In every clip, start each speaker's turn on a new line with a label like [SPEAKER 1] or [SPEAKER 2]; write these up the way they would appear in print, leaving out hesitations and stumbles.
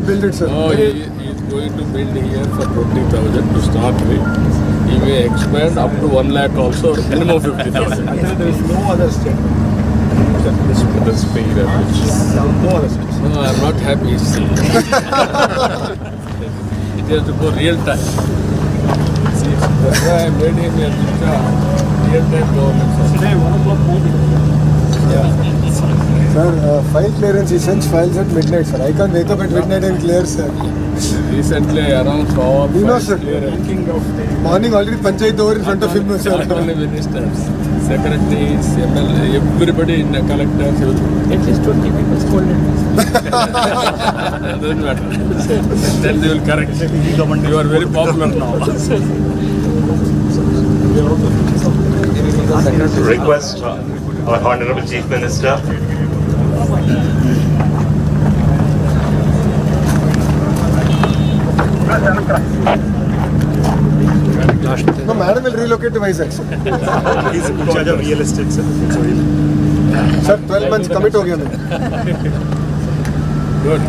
[SPEAKER 1] build it, sir.
[SPEAKER 2] No, he is going to build here for 20,000 to start with. He may expand up to 1 lakh also, minimum 50,000.
[SPEAKER 1] There is no other state.
[SPEAKER 2] The speed at which.
[SPEAKER 1] No other state.
[SPEAKER 2] No, I am not happy. It has to go real time. See, that's why I made him a real time government.
[SPEAKER 1] Today, 1 o'clock morning. Yeah. Sir, file clearance, he sends files at midnight, sir. I can't wake up at midnight and clear, sir.
[SPEAKER 2] Recently, around 4
[SPEAKER 1] You know, sir. Morning already panchayat over in front of him, sir.
[SPEAKER 2] Not only ministers, secretaries, MLA, everybody in the collectors.
[SPEAKER 3] At least 20 people scolded me.
[SPEAKER 2] Doesn't matter. Then they will correct. You are very popular now.
[SPEAKER 4] Request our Honorable Chief Minister.
[SPEAKER 1] No, madam will relocate to Vizag, sir.
[SPEAKER 5] He's in charge of real estate, sir.
[SPEAKER 1] Sir, 12 months commit हो गया मैं.
[SPEAKER 2] Good.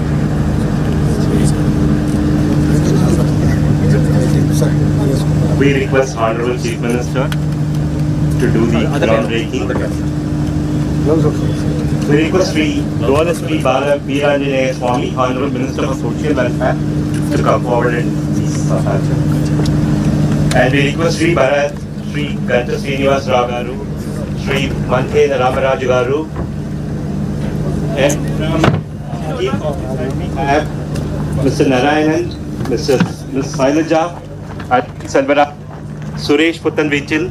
[SPEAKER 1] Sir.
[SPEAKER 4] We request Honorable Chief Minister to do the groundbreaking. We request Sri Sri Bala Veeranjanaya Swami, Honorable Minister for Social Welfare, to come forward and please. And we request Sri Bharat, Sri Ganta Srinivas Rao Garu, Sri Manthe Ramaraju Garu, and we have Mr. Narayanan, Ms. Sailaja, Salvara, Suresh Puttan Vichil,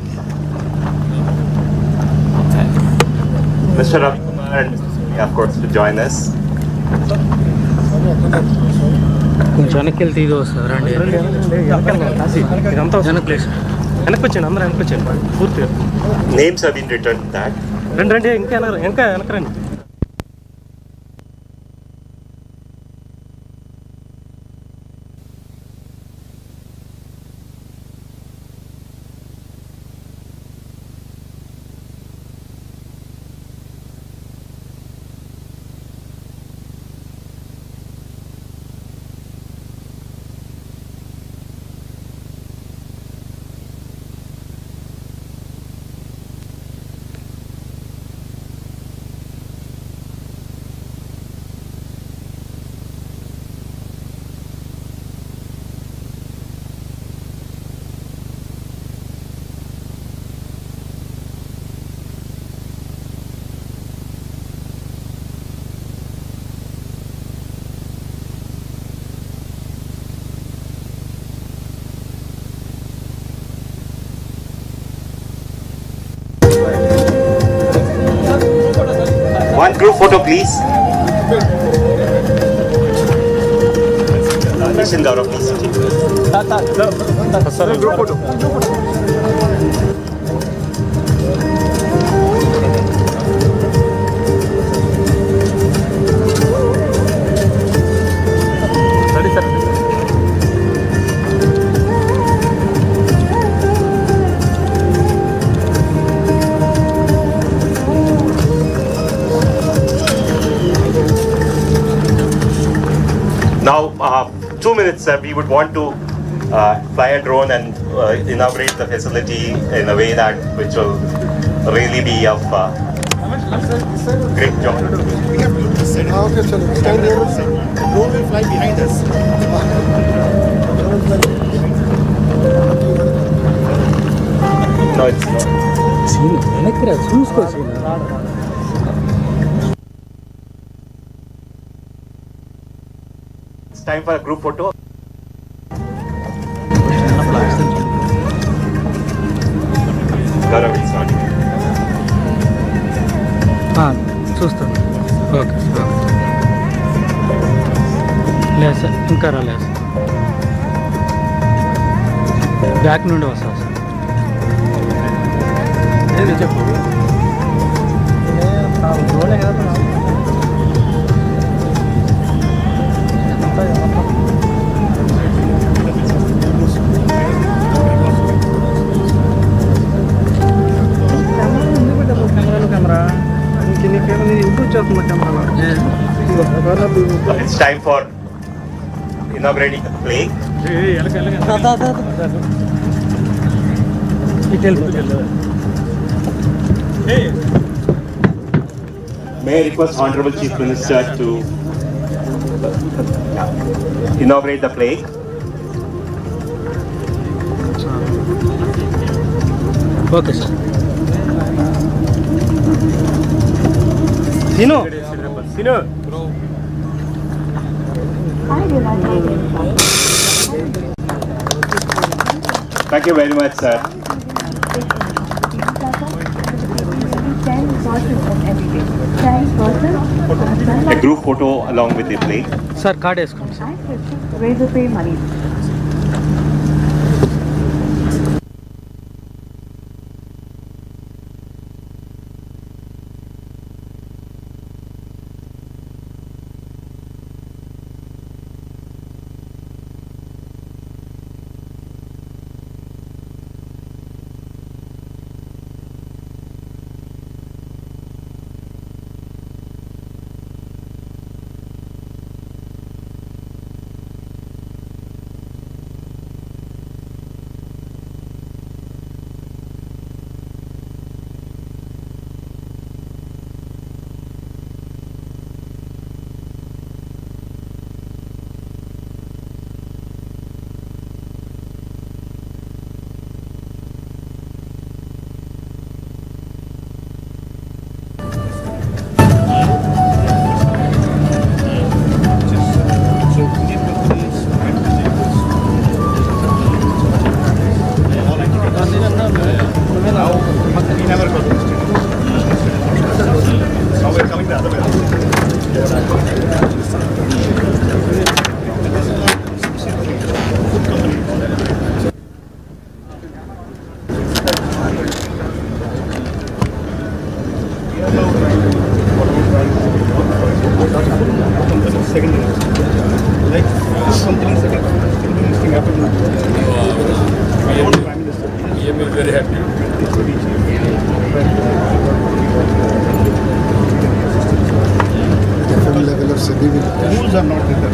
[SPEAKER 4] Mr. Ravi Kumar, and of course to join us.
[SPEAKER 3] కొంచెం వెనక్కి వెళ్తే ఇది వస్తుంది రండి ఇదంతా వెనక్కి place వెనక్కి వచ్చాను అందరూ వెనక్కి వచ్చాను పూర్తిగా
[SPEAKER 4] Names have been written that.
[SPEAKER 3] రండి రండి ఇంకా వెనక రండి
[SPEAKER 4] One group photo, please. Listen, Gaurav, please.
[SPEAKER 1] Group photo.
[SPEAKER 4] Now, 2 minutes, we would want to fly a drone and inaugurate the facility in a way that which will really be of great joy.
[SPEAKER 1] Okay, sir. Stand here.
[SPEAKER 5] Drone will fly behind us.
[SPEAKER 4] No, it's not.
[SPEAKER 3] వెనక్కి రా చూసుకోవచ్చు
[SPEAKER 4] It's time for a group photo. Gaurav, it's not.
[SPEAKER 3] చూస్తాను okay లేదు sir ఇంకా రాలేదు sir back నుండి వస్తా sir ఏది చెప్పు కెమెరా ఇంక నీకేమైనా ఇంప్రూవ్ చేస్తున్నా కెమెరాలో
[SPEAKER 4] It's time for inaugurating the flag. May I request Honorable Chief Minister to inaugurate the flag.
[SPEAKER 3] Okay sir తిను
[SPEAKER 4] Thank you very much, sir. A group photo along with the flag.
[SPEAKER 3] Sir card వేసుకోండి sir
[SPEAKER 6] Where to pay money?
[SPEAKER 2] PM is very happy.
[SPEAKER 1] FM level of SEBI will.
[SPEAKER 5] Rules are not written.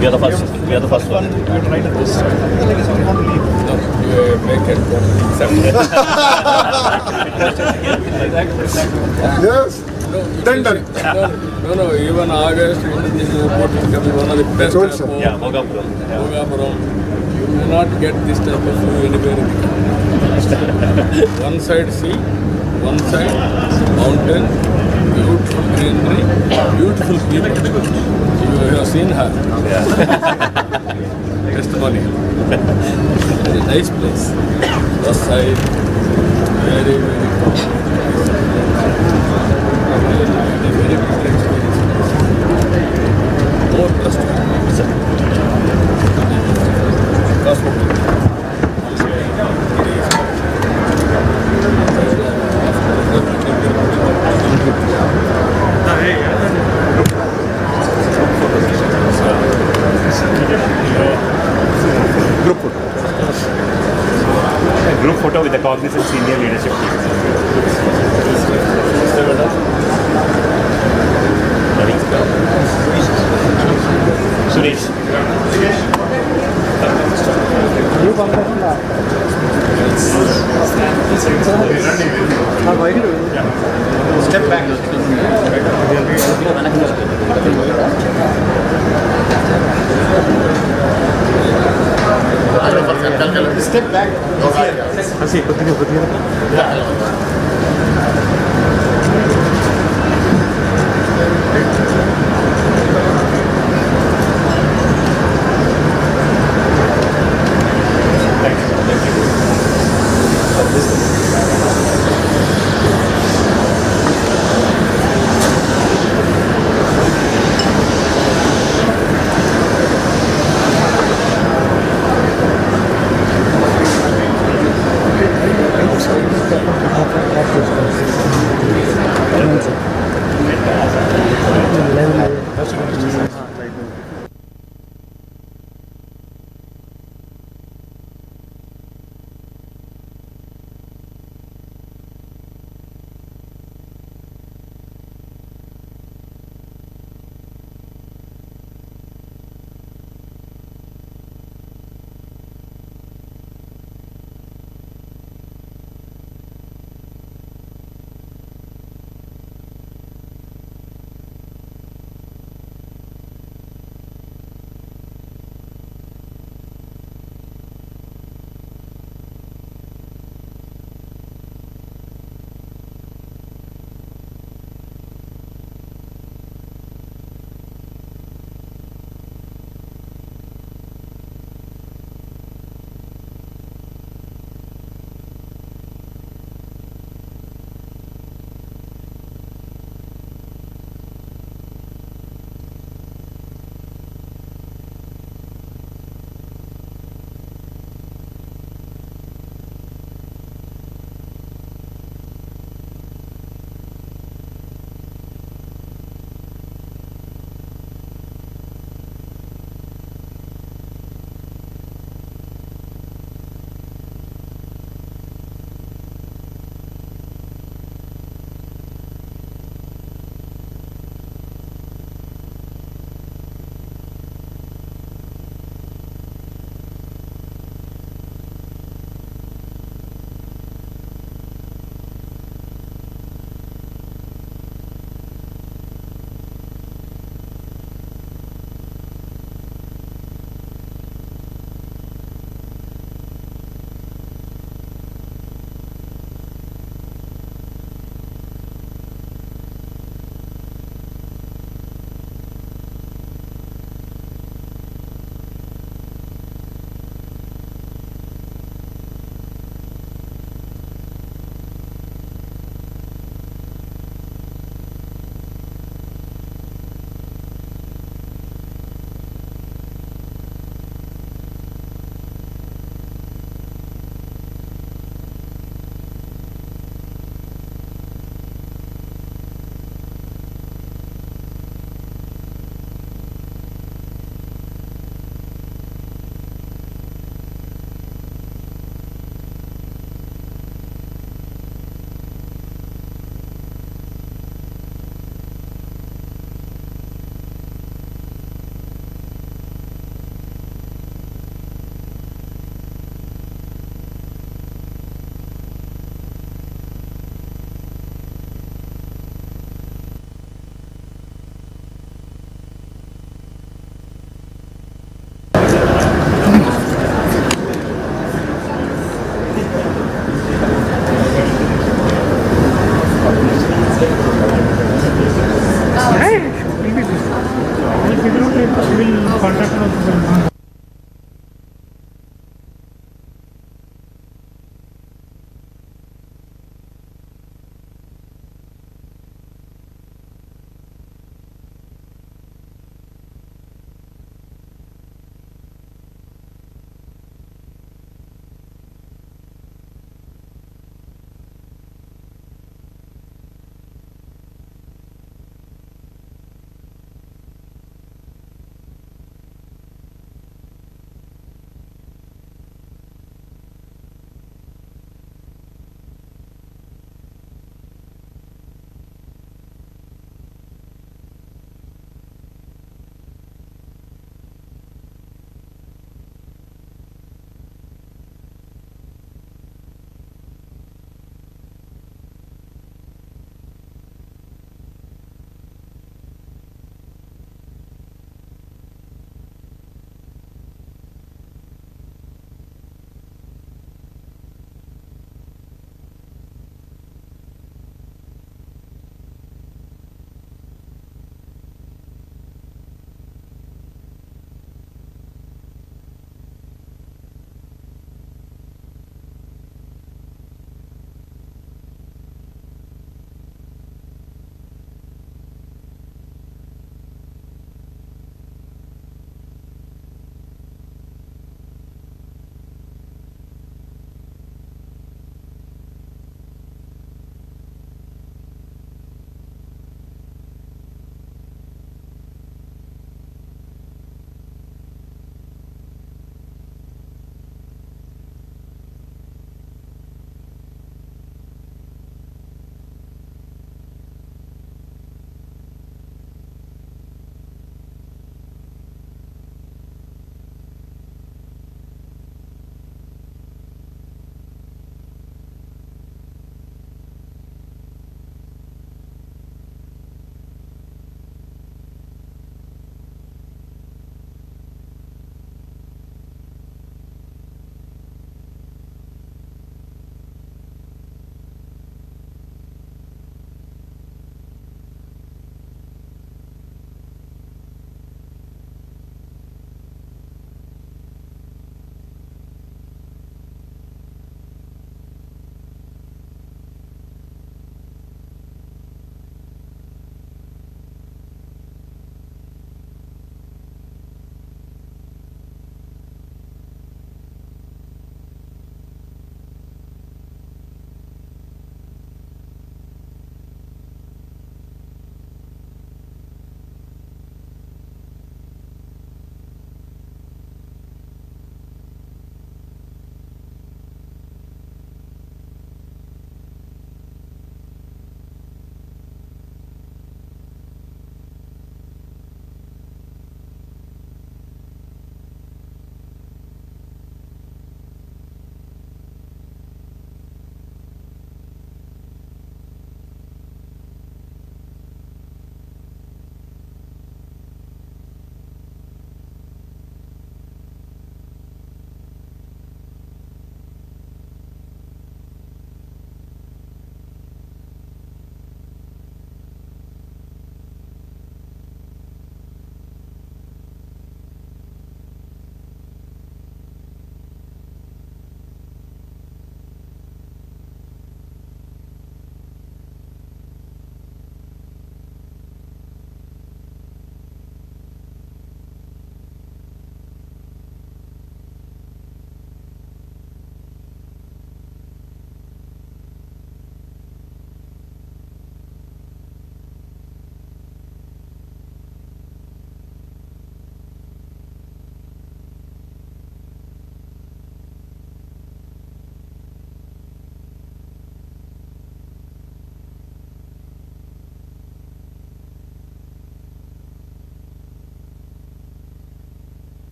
[SPEAKER 4] We are the first. We are the first one.
[SPEAKER 5] You have to write at this. Like someone want to leave.
[SPEAKER 2] No, you make it
[SPEAKER 1] Yes. Done.
[SPEAKER 2] No, even August, this report is coming one of the best.
[SPEAKER 1] Good, sir.
[SPEAKER 4] Yeah, Mogapuram.
[SPEAKER 2] Mogapuram. You may not get this type of view anywhere in the country. One side sea, one side mountain, beautiful greenery, beautiful people. You have seen her. Testimony. Very nice place. The side, very, very very good experience. More trustworthy.
[SPEAKER 4] Group photo with the Cognizant senior leadership team. Suresh.
[SPEAKER 5] Step back. Step back.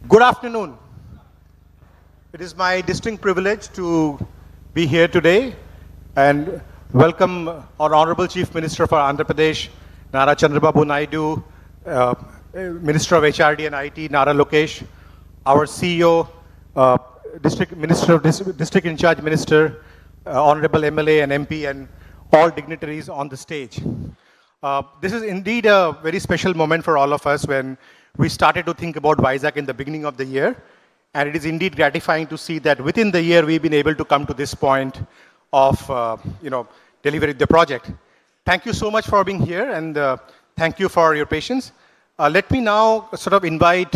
[SPEAKER 5] Good afternoon. It is my distinct privilege to be here today and welcome our Honorable Chief Minister for Andhra Pradesh, Nara Chandrababu Naidu, Minister of HRD and IT, NaraLokesh, our CEO, District in Charge Minister, Honorable MLA and MP, and all dignitaries on the stage. This is indeed a very special moment for all of us when we started to think about ysjagan in the beginning of the year. And it is indeed gratifying to see that within the year we've been able to come to this point of delivering the project. Thank you so much for being here, and thank you for your patience. Let me now sort of invite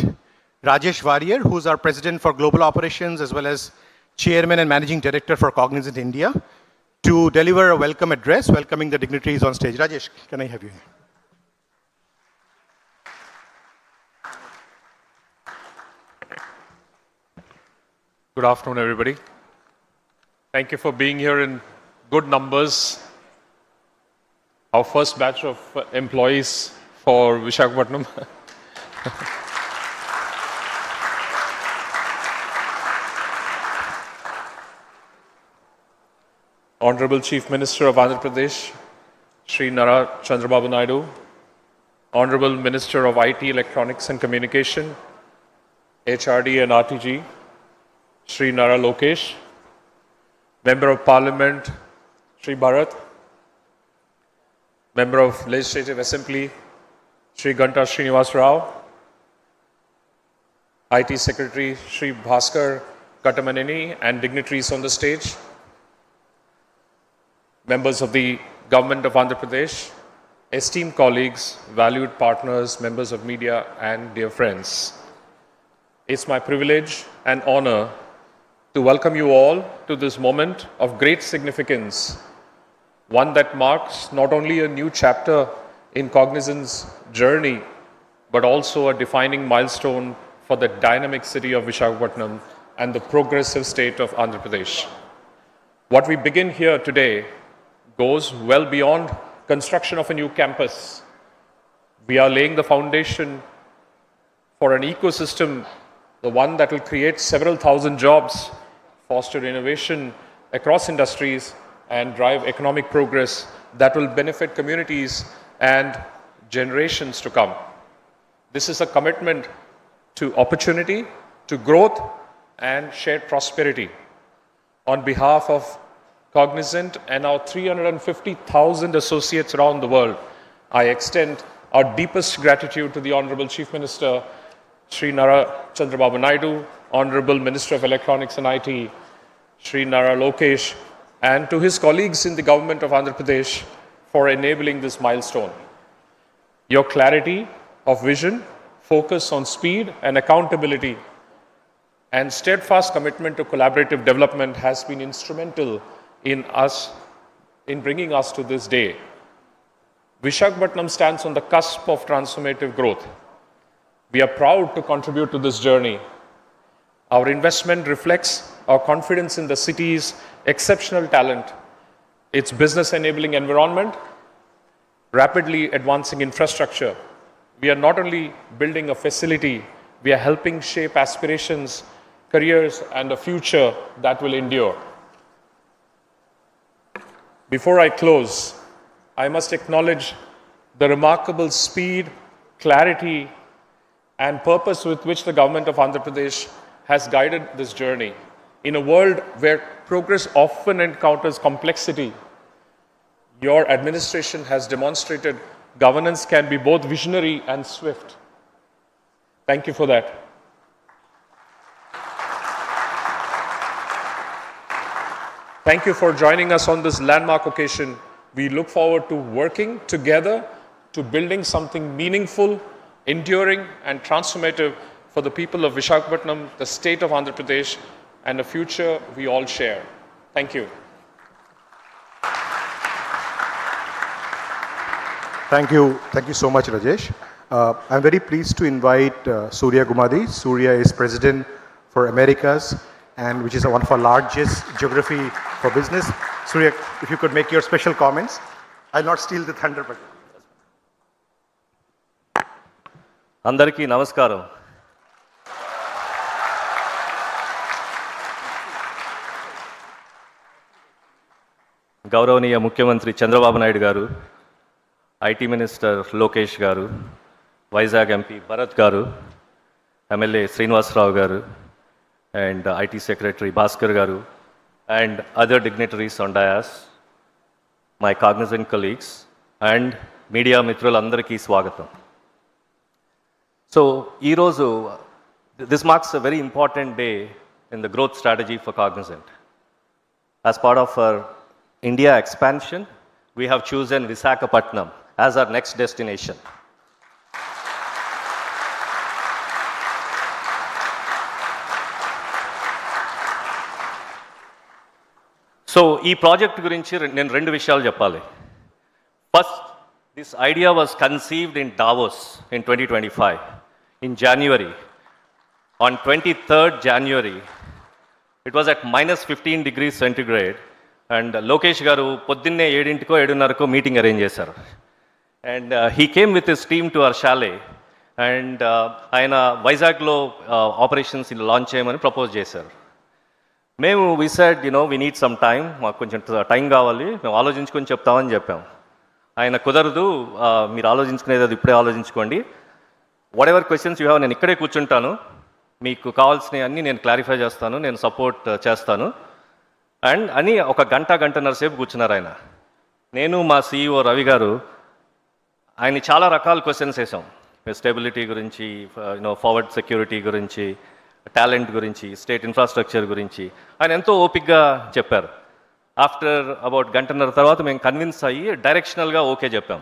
[SPEAKER 5] Rajesh Warrier, who's our President for Global Operations as well as Chairman and Managing Director for Cognizant India, to deliver a welcome address, welcoming the dignitaries on stage. Rajesh, can I have you here?
[SPEAKER 7] Good afternoon, everybody. Thank you for being here in good numbers. Our first batch of employees for Visakhapatnam. Honorable Chief Minister of Andhra Pradesh, Shri Nara Chandrababu Naidu, Honorable Minister of IT, Electronics and Communication, HRD and RTG, Shri NaraLokesh, Member of Parliament, Shri Bharat, Member of Legislative Assembly, Shri Ganta Srinivas Rao, IT Secretary, Shri Bhaskar Katamaneni, and dignitaries on the stage, members of the Government of Andhra Pradesh, esteemed colleagues, valued partners, members of media, and dear friends. It's my privilege and honor to welcome you all to this moment of great significance, one that marks not only a new chapter in Cognizant's journey, but also a defining milestone for the dynamic city of Visakhapatnam and the progressive state of Andhra Pradesh. What we begin here today goes well beyond construction of a new campus. We are laying the foundation for an ecosystem, the one that will create several thousand jobs, foster innovation across industries, and drive economic progress that will benefit communities and generations to come. This is a commitment to opportunity, to growth, and shared prosperity. On behalf of Cognizant and our 350,000 associates around the world, I extend our deepest gratitude to the Honorable Chief Minister, Shri Nara Chandrababu Naidu, Honorable Minister of Electronics and IT, Shri NaraLokesh, and to his colleagues in the Government of Andhra Pradesh for enabling this milestone. Your clarity of vision, focus on speed and accountability, and steadfast commitment to collaborative development has been instrumental in bringing us to this day. Visakhapatnam stands on the cusp of transformative growth. We are proud to contribute to this journey. Our investment reflects our confidence in the city's exceptional talent, its business enabling environment, rapidly advancing infrastructure. We are not only building a facility, we are helping shape aspirations, careers, and a future that will endure. Before I close, I must acknowledge the remarkable speed, clarity, and purpose with which the Government of Andhra Pradesh has guided this journey. In a world where progress often encounters complexity, your administration has demonstrated governance can be both visionary and swift. Thank you for that. Thank you for joining us on this landmark occasion. We look forward to working together to building something meaningful, enduring, and transformative for the people of Visakhapatnam, the state of Andhra Pradesh, and a future we all share. Thank you.
[SPEAKER 5] Thank you so much, Rajesh. I'm very pleased to invite Surya Gumadi. Surya is President for Americas, and which is one of our largest geography for business. Surya, if you could make your special comments. I'll not steal the thunder, but...
[SPEAKER 8] Andariki namaskaram. గౌరవనీయ ముఖ్యమంత్రి చంద్రబాబు నాయుడు గారు, IT minister Lokesh గారు, Vizag MP Bharat గారు, MLA Srinivasarao గారు, and IT Secretary Bhaskar Garu, and other dignitaries on dais, my Cognizant colleagues, and media mitralandariki swagatam. So, this marks a very important day in the growth strategy for Cognizant. As part of our India expansion, we have chosen Visakhapatnam as our next destination. So, ఈ project గురించి నేను రెండు విషయాలు చెప్పాలి. First, this idea was conceived in Davos in 2025 in January. On 23rd January, it was at -15 degrees centigrade, and Lokesh garu పొద్దున్నే 7:00కో 7:30కో meeting arrange చేశారు. And he came with his team to our chalet, and ఆయన వైజాగ్లో operations launch చేయమని propose చేశారు. మేము we said we need some time, మాకు కొంచెం టైం కావాలి, మేము ఆలోచించుకొని చెప్తామని చెప్పాం. ఆయన కుదరదు, మీరు ఆలోచించుకునేది అది ఇప్పుడే ఆలోచించుకోండి, what ever questions you have నేను ఇక్కడే కూర్చుంటాను, మీకు కావాల్సినవి అన్నీ నేను క్లారిఫై చేస్తాను, నేను సపోర్ట్ చేస్తాను అండ్ అని ఒక గంటన్నర సేపు కూర్చున్నారు ఆయన. నేను మా CEO రవి గారు ఆయన చాలా రకాల క్వశ్చన్స్ వేసాం. స్టెబిలిటీ గురించి, ఫార్వర్డ్ సెక్యూరిటీ గురించి, టాలెంట్ గురించి, స్టేట్ ఇన్ఫ్రాస్ట్రక్చర్ గురించి ఆయన ఎంతో ఓపిక్గా చెప్పారు. ఆఫ్టర్ అబౌట్ గంటన్నర తర్వాత మేము కన్విన్స్ అయ్యి డైరెక్షనల్గా ఓకే చెప్పాం.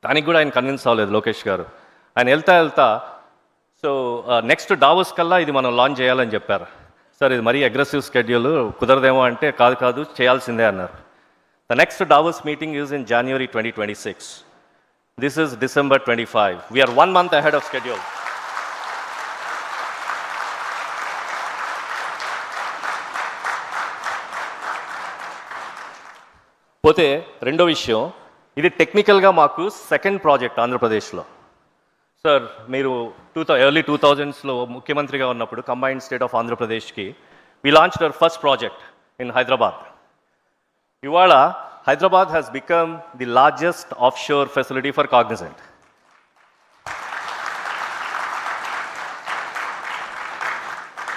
[SPEAKER 8] దానికి కూడా ఆయన కన్విన్స్ అవ్వలేదు లోకేష్ గారు. ఆయన వెళ్తా సో నెక్స్ట్ డావోస్ కల్లా ఇది మనం లాంచ్ చేయాలని చెప్పారు. సార్ ఇది మరీ అగ్రెసివ్ స్కెడ్యూల్, కుదరదేమో అంటే కాదు చేయాల్సిందే అన్నారు. The next Davos meeting is in January 2026. This is December 25. We are 1 month ahead of schedule. పోతే రెండో విషయం, ఇది టెక్నికల్గా మాకు సెకండ్ ప్రాజెక్ట్ ఆంధ్రప్రదేశ్లో. సార్ మీరు ఎర్లీ 2000s ముఖ్యమంత్రిగా ఉన్నప్పుడు కంబైన్డ్ స్టేట్ ఆఫ్ ఆంధ్రప్రదేశ్కి we launched our first project in Hyderabad. ఇవాళ Hyderabad has become the largest offshore facility for Cognizant.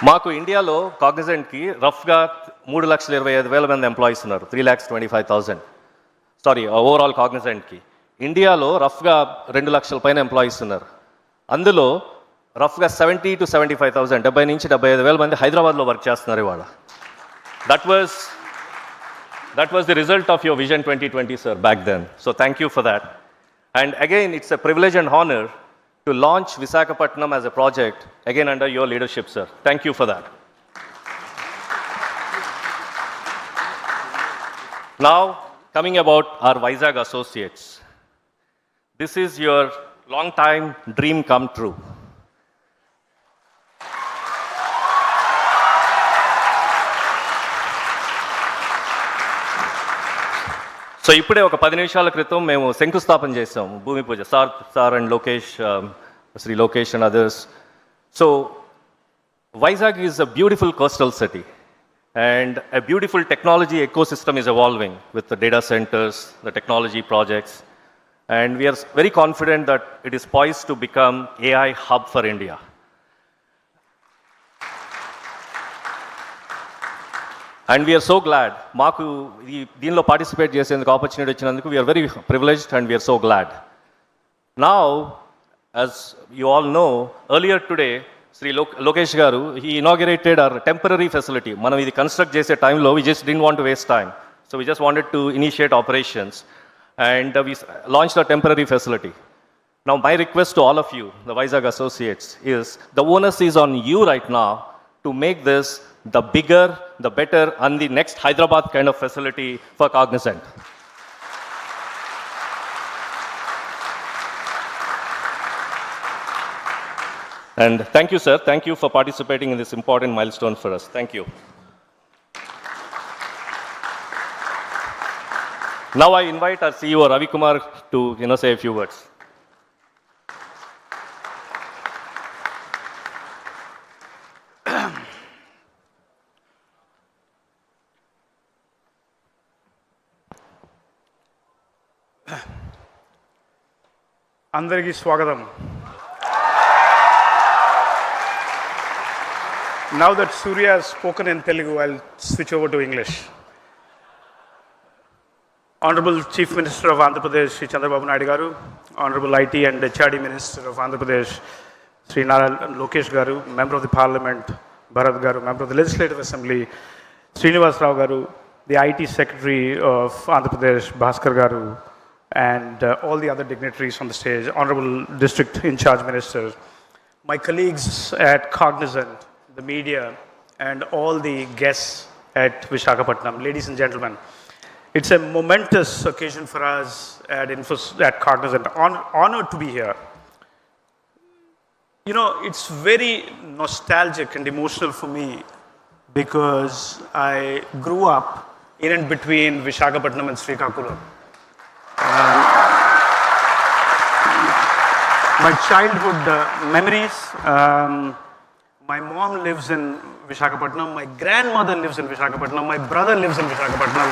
[SPEAKER 8] మాకు ఇండియాలో కాగ్నిజెంట్కి రఫ్గా 3,25,000 మంది ఎంప్లాయీస్ ఉన్నారు. 3,25,000 ఓవరాల్ కాగ్నిజెంట్కి. ఇండియాలో రఫ్గా 2 లక్షల పైన ఎంప్లాయీస్ ఉన్నారు. అందులో రఫ్గా 70 to 75,000, 70 నుంచి 75,000 మంది హైదరాబాద్లో వర్క్ చేస్తున్నారు ఇవాళ. That was the result of your vision 2020, sir, back then. So thank you for that. And again it's a privilege and honour to launch Visakhapatnam as a project, again under your leadership, sir. Thank you for that. Now, coming about our Vizag associates. This is your long time dream come true. So ఇప్పుడే ఒక 10 నిమిషాల క్రితం మేము శంకుస్థాపన చేసాం, భూమి పూజ. Sir and Lokesh, Shri Lokesh and others. So Vizag is a beautiful coastal city and a beautiful technology ecosystem is evolving with the data centers, the technology projects, and we are very confident that it is poised to become AI hub for India. And we are so glad, మాకు దీనిలో participate చేసేందుకు opportunity వచ్చినందుకు we are very privileged and we are so glad. Now, as you all know, earlier today, Sri Lokesh Garu, he inaugurated our temporary facility. మనం ఇది construct చేసే టైంలో we just didn't want to waste time. So we just wanted to initiate operations and we launched a temporary facility. Now my request to all of you, the Vizag associates, is the onus is on you right now to make this the bigger, the better, and the next Hyderabad kind of facility for Cognizant. And thank you, sir. Thank you for participating in this important milestone for us. Thank you. Now I invite our CEO, Ravi Kumar, to say a few words.
[SPEAKER 9] అందరికీ స్వాగతం. Now that Surya has spoken in Telugu, I'll switch over to English. Honorable Chief Minister of Andhra Pradesh, Shri Chandrababu Naidu Garu, Honorable IT and HRD Minister of Andhra Pradesh, Shri NaraLokesh Garu, Member of the Parliament, Bharat Garu, Member of the Legislative Assembly, Srinivas Rao Garu, the IT Secretary of Andhra Pradesh, Bhaskar Garu, and all the other dignitaries on the stage, Honorable District In Charge Minister, my colleagues at Cognizant, the media, and all the guests at Visakhapatnam, ladies and gentlemen. It's a momentous occasion for us at Cognizant. Honored to be here. You know, it's very nostalgic and emotional for me because I grew up in and between Visakhapatnam and Srikakulam. My childhood memories, my mom lives in Visakhapatnam, my grandmother lives in Visakhapatnam, my brother lives in Visakhapatnam.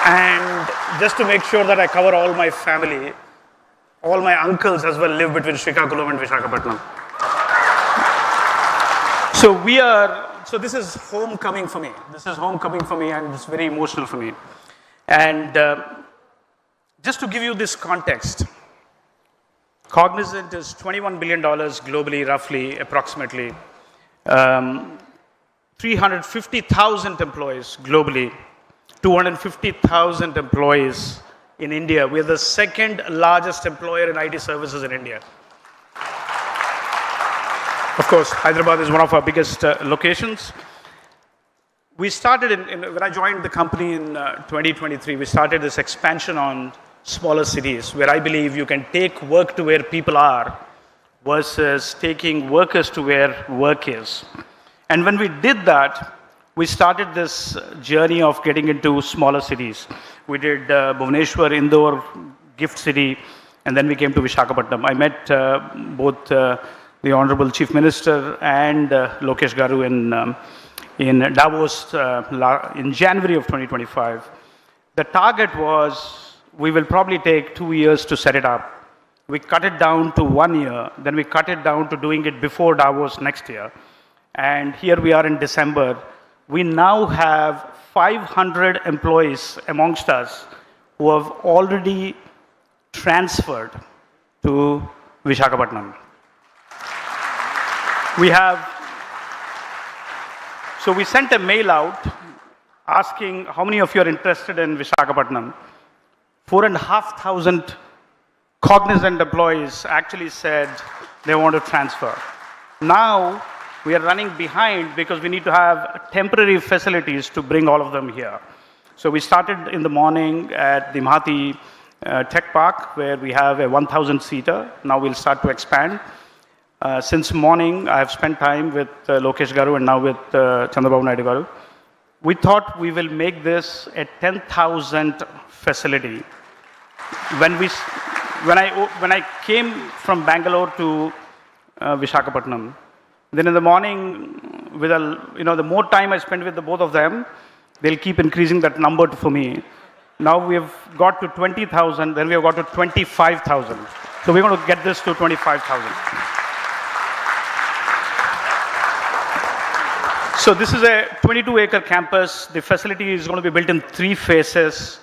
[SPEAKER 9] And just to make sure that I cover all my family, all my uncles as well live between Srikakulam and Visakhapatnam. So this is homecoming for me. This is homecoming for me, and it's very emotional for me. And just to give you this context, Cognizant is $21 billion globally, roughly, approximately. 350,000 employees globally, 250,000 employees in India. We are the second largest employer in IT services in India. Of course, Hyderabad is one of our biggest locations. We started, when I joined the company in 2023, we started this expansion on smaller cities, where I believe you can take work to where people are versus taking workers to where work is. And when we did that, we started this journey of getting into smaller cities. We did Bhubaneswar, Indore, Gift City, and then we came to Visakhapatnam. I met both the Honorable Chief Minister and Lokesh Garu in Davos in January of 2025. The target was, we will probably take 2 years to set it up. We cut it down to 1 year, then we cut it down to doing it before Davos next year. And here we are in December. We now have 500 employees amongst us who have already transferred to Visakhapatnam. So we sent a mail out asking how many of you are interested in Visakhapatnam. 4,500 Cognizant employees actually said they want to transfer. Now, we are running behind because we need to have temporary facilities to bring all of them here. So we started in the morning at the Mahathi Tech Park, where we have a 1,000-seater. Now we'll start to expand. Since morning, I have spent time with Lokesh Garu and now with Chandrababu Naidu Garu. We thought we will make this a 10,000 facility. When I came from Bangalore to Visakhapatnam, then in the morning, with the more time I spend with the both of them, they'll keep increasing that number for me. Now we have got to 20,000, then we have got to 25,000. So we're going to get this to 25,000. So this is a 22-acre campus. The facility is going to be built in 3 phases.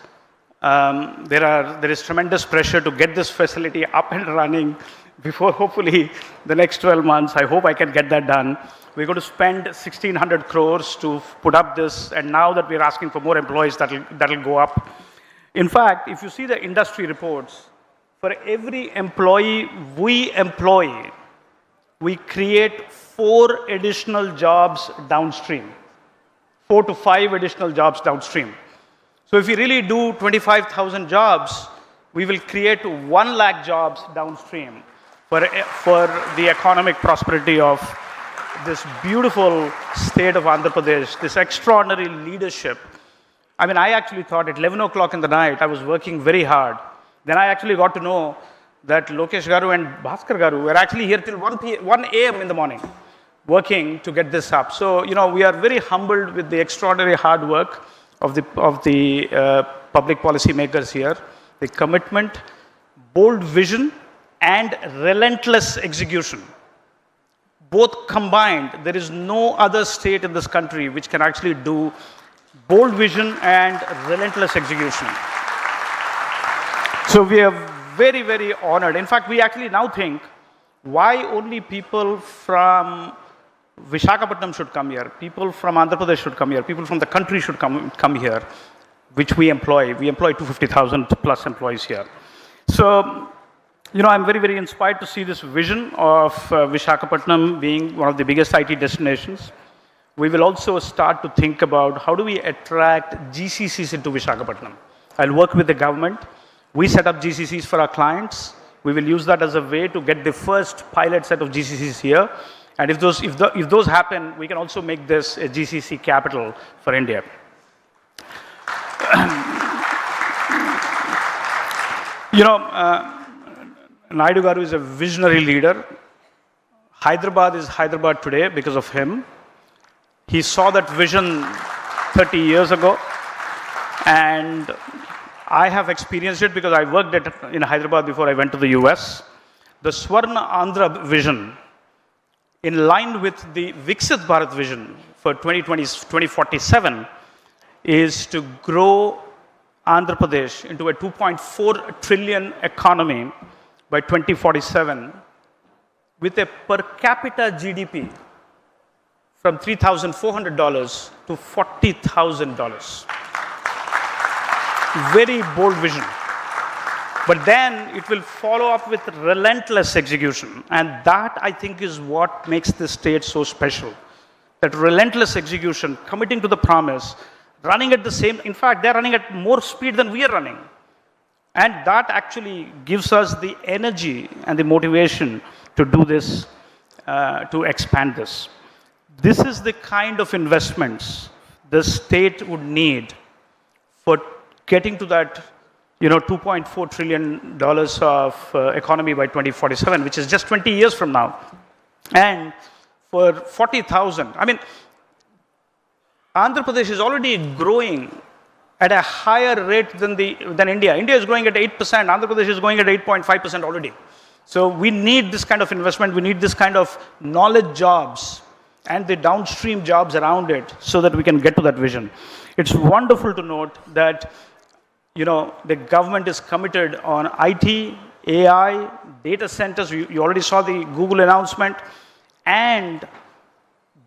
[SPEAKER 9] There is tremendous pressure to get this facility up and running before, hopefully, the next 12 months. I hope I can get that done. We're going to spend 1,600 crores to put up this, and now that we're asking for more employees, that'll go up. In fact, if you see the industry reports, for every employee we employ, we create 4 additional jobs downstream, 4 to 5 additional jobs downstream. So if we really do 25,000 jobs, we will create 1 lakh jobs downstream for the economic prosperity of this beautiful state of Andhra Pradesh, this extraordinary leadership. I mean, I actually thought at 11 o'clock in the night, I was working very hard. Then I actually got to know that Lokesh Garu and Bhaskar Garu were actually here till 1 a.m. in the morning, working to get this up. So, we are very humbled with the extraordinary hard work of the public policy makers here. the commitment, bold vision, and relentless execution. Both combined, there is no other state in this country which can actually do bold vision and relentless execution. So we are very, very honored. In fact, we actually now think, why only people from Visakhapatnam should come here, people from Andhra Pradesh should come here, people from the country should come here, which we employ. We employ 250,000 plus employees here. So, I'm very, very inspired to see this vision of Visakhapatnam being one of the biggest IT destinations. We will also start to think about how do we attract GCCs into Visakhapatnam. I'll work with the government. We set up GCCs for our clients. We will use that as a way to get the first pilot set of GCCs here. And if those happen, we can also make this a GCC capital for India. Naidu Garu is a visionary leader. Hyderabad is Hyderabad today because of him. He saw that vision 30 years ago, and I have experienced it because I worked in Hyderabad before I went to the US. The Swarna Andhra vision, in line with the Viksit Bharat vision for 2047, is to grow Andhra Pradesh into a 2.4 trillion economy by 2047 with a per capita GDP from $3,400 to $40,000. Very bold vision. But then it will follow up with relentless execution. And that, I think, is what makes this state so special. That relentless execution, committing to the promise, running at the same, in fact, they're running at more speed than we are running. And that actually gives us the energy and the motivation to do this, to expand this. This is the kind of investments the state would need for getting to that $2.4 trillion of economy by 2047, which is just 20 years from now. And for 40,000, Andhra Pradesh is already growing at a higher rate than India. India is growing at 8%, Andhra Pradesh is growing at 8.5% already. So we need this kind of investment, we need this kind of knowledge jobs and the downstream jobs around it so that we can get to that vision. It's wonderful to note that the government is committed on IT, AI, data centers. You already saw the Google announcement, and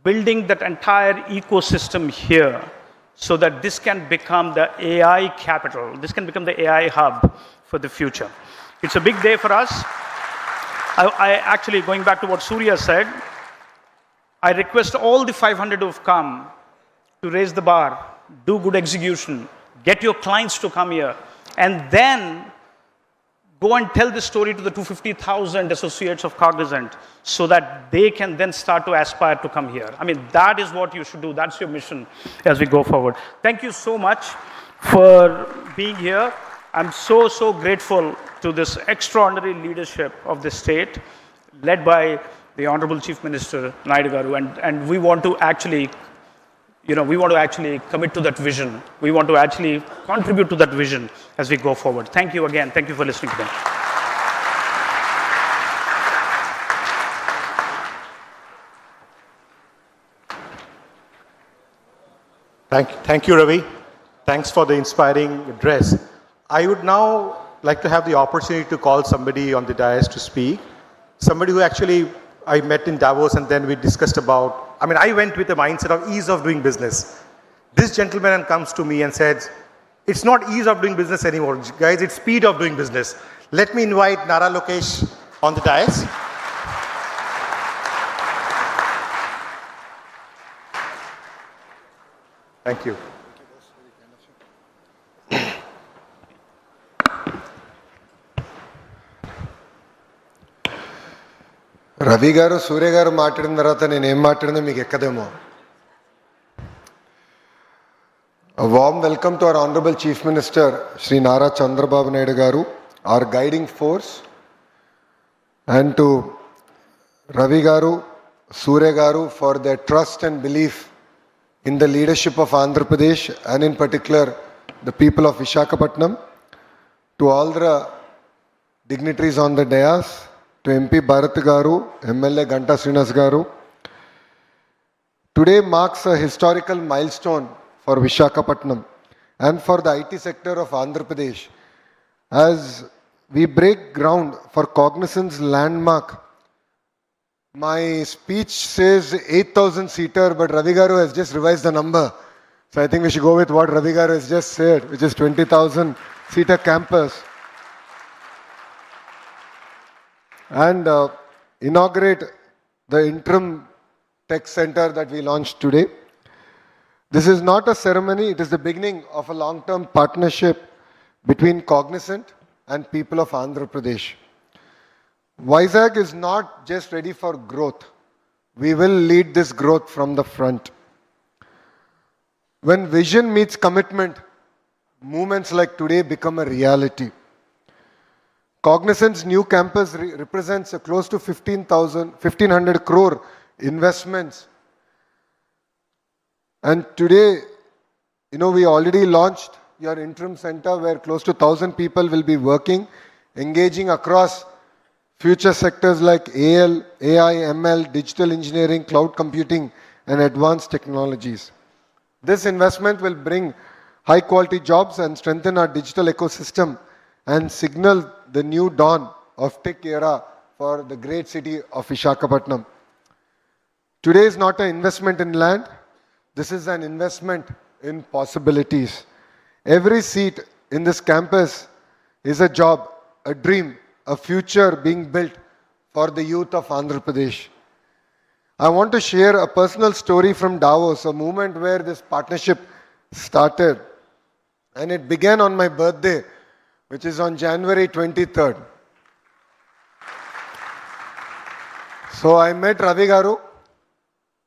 [SPEAKER 9] building that entire ecosystem here so that this can become the AI capital. This can become the AI hub for the future. It's a big day for us. I actually, going back to what Surya said, I request all the 500 who have come to raise the bar, do good execution, get your clients to come here, and then go and tell the story to the 250,000 associates of Cognizant so that they can then start to aspire to come here. That is what you should do. That's your mission as we go forward. Thank you so much for being here. I'm so, so grateful to this extraordinary leadership of the state, led by the Honorable Chief Minister, Naidu Garu, and we want to actually commit to that vision. We want to actually contribute to that vision as we go forward. Thank you again. Thank you for listening to me.
[SPEAKER 5] Thank you, Ravi. Thanks for the inspiring address. I would now like to have the opportunity to call somebody on the dais to speak. Somebody who actually I met in Davos, and then we discussed about, I went with the mindset of ease of doing business. This gentleman comes to me and says, it's not ease of doing business anymore, guys, it's speed of doing business. Let me invite NaraLokesh on the dais. Thank you.
[SPEAKER 1] Ravi garu, Surya garu maatladina tarvata nenu em maatladina meeku ekkademo. A warm welcome to our Honorable Chief Minister, Shri Nara Chandrababu Naidu garu, our guiding force, and to Ravi garu, Surya garu for their trust and belief in the leadership of Andhra Pradesh and in particular the people of Visakhapatnam. to all the dignitaries on the dais, to MP Bharat Garu, MLA Ganta Srinas Garu. Today marks a historical milestone for Visakhapatnam and for the IT sector of Andhra Pradesh as we break ground for Cognizant's landmark. My speech says 8,000 seater, but Ravi Garu has just revised the number. So I think we should go with what Ravi Garu has just said, which is 20,000 seater campus. And inaugurate the interim tech center that we launched today. This is not a ceremony, it is the beginning of a long-term partnership between Cognizant and people of Andhra Pradesh. ysjagan is not just ready for growth. We will lead this growth from the front. When vision meets commitment, movements like today become a reality. Cognizant's new campus represents a close to 1,500 crore investments. And today, we already launched your interim center where close to 1,000 people will be working, engaging across future sectors like AL, AI, ML, digital engineering, cloud computing, and advanced technologies. This investment will bring high quality jobs and strengthen our digital ecosystem and signal the new dawn of tech era for the great city of Visakhapatnam. Today is not an investment in land. This is an investment in possibilities. Every seat in this campus is a job, a dream, a future being built for the youth of Andhra Pradesh. I want to share a personal story from Davos, a moment where this partnership started. And it began on my birthday, which is on January 23rd. So I met Ravi Garu.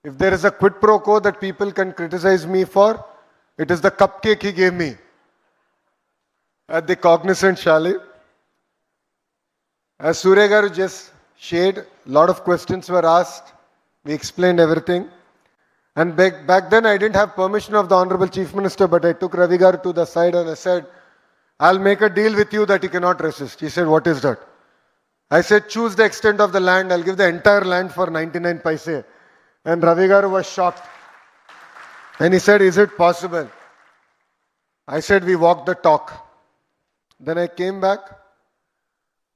[SPEAKER 1] If there is a quid pro quo that people can criticize me for, it is the cupcake he gave me at the Cognizant Chalet. As Surya Garu just shared, a lot of questions were asked. We explained everything. And back then I didn't have permission of the Honorable Chief Minister, but I took Ravi Garu to the side and I said, I'll make a deal with you that you cannot resist. He said, what is that? I said, choose the extent of the land. I'll give the entire land for 99 paise. And Ravi Garu was shocked. And he said, is it possible? I said, we walked the talk. Then I came back.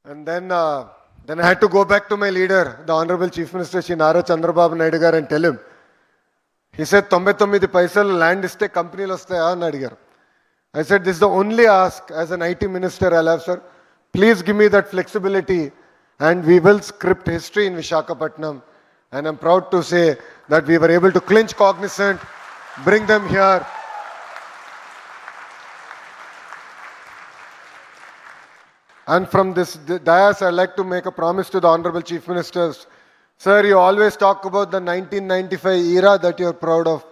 [SPEAKER 1] And then I had to go back to my leader, the Honorable Chief Minister, Shri Nara Chandrababu Naidu garu, and tell him. He said, 99 paisal land iste company lo vastaya ani adigaru. I said, this is the only ask as an IT minister I'll have, sir. Please give me that flexibility and we will script history in Visakhapatnam. And I'm proud to say that we were able to clinch Cognizant, bring them here. And from this dais, I'd like to make a promise to the Honorable Chief Ministers. Sir, you always talk about the 1995 era that you're proud of.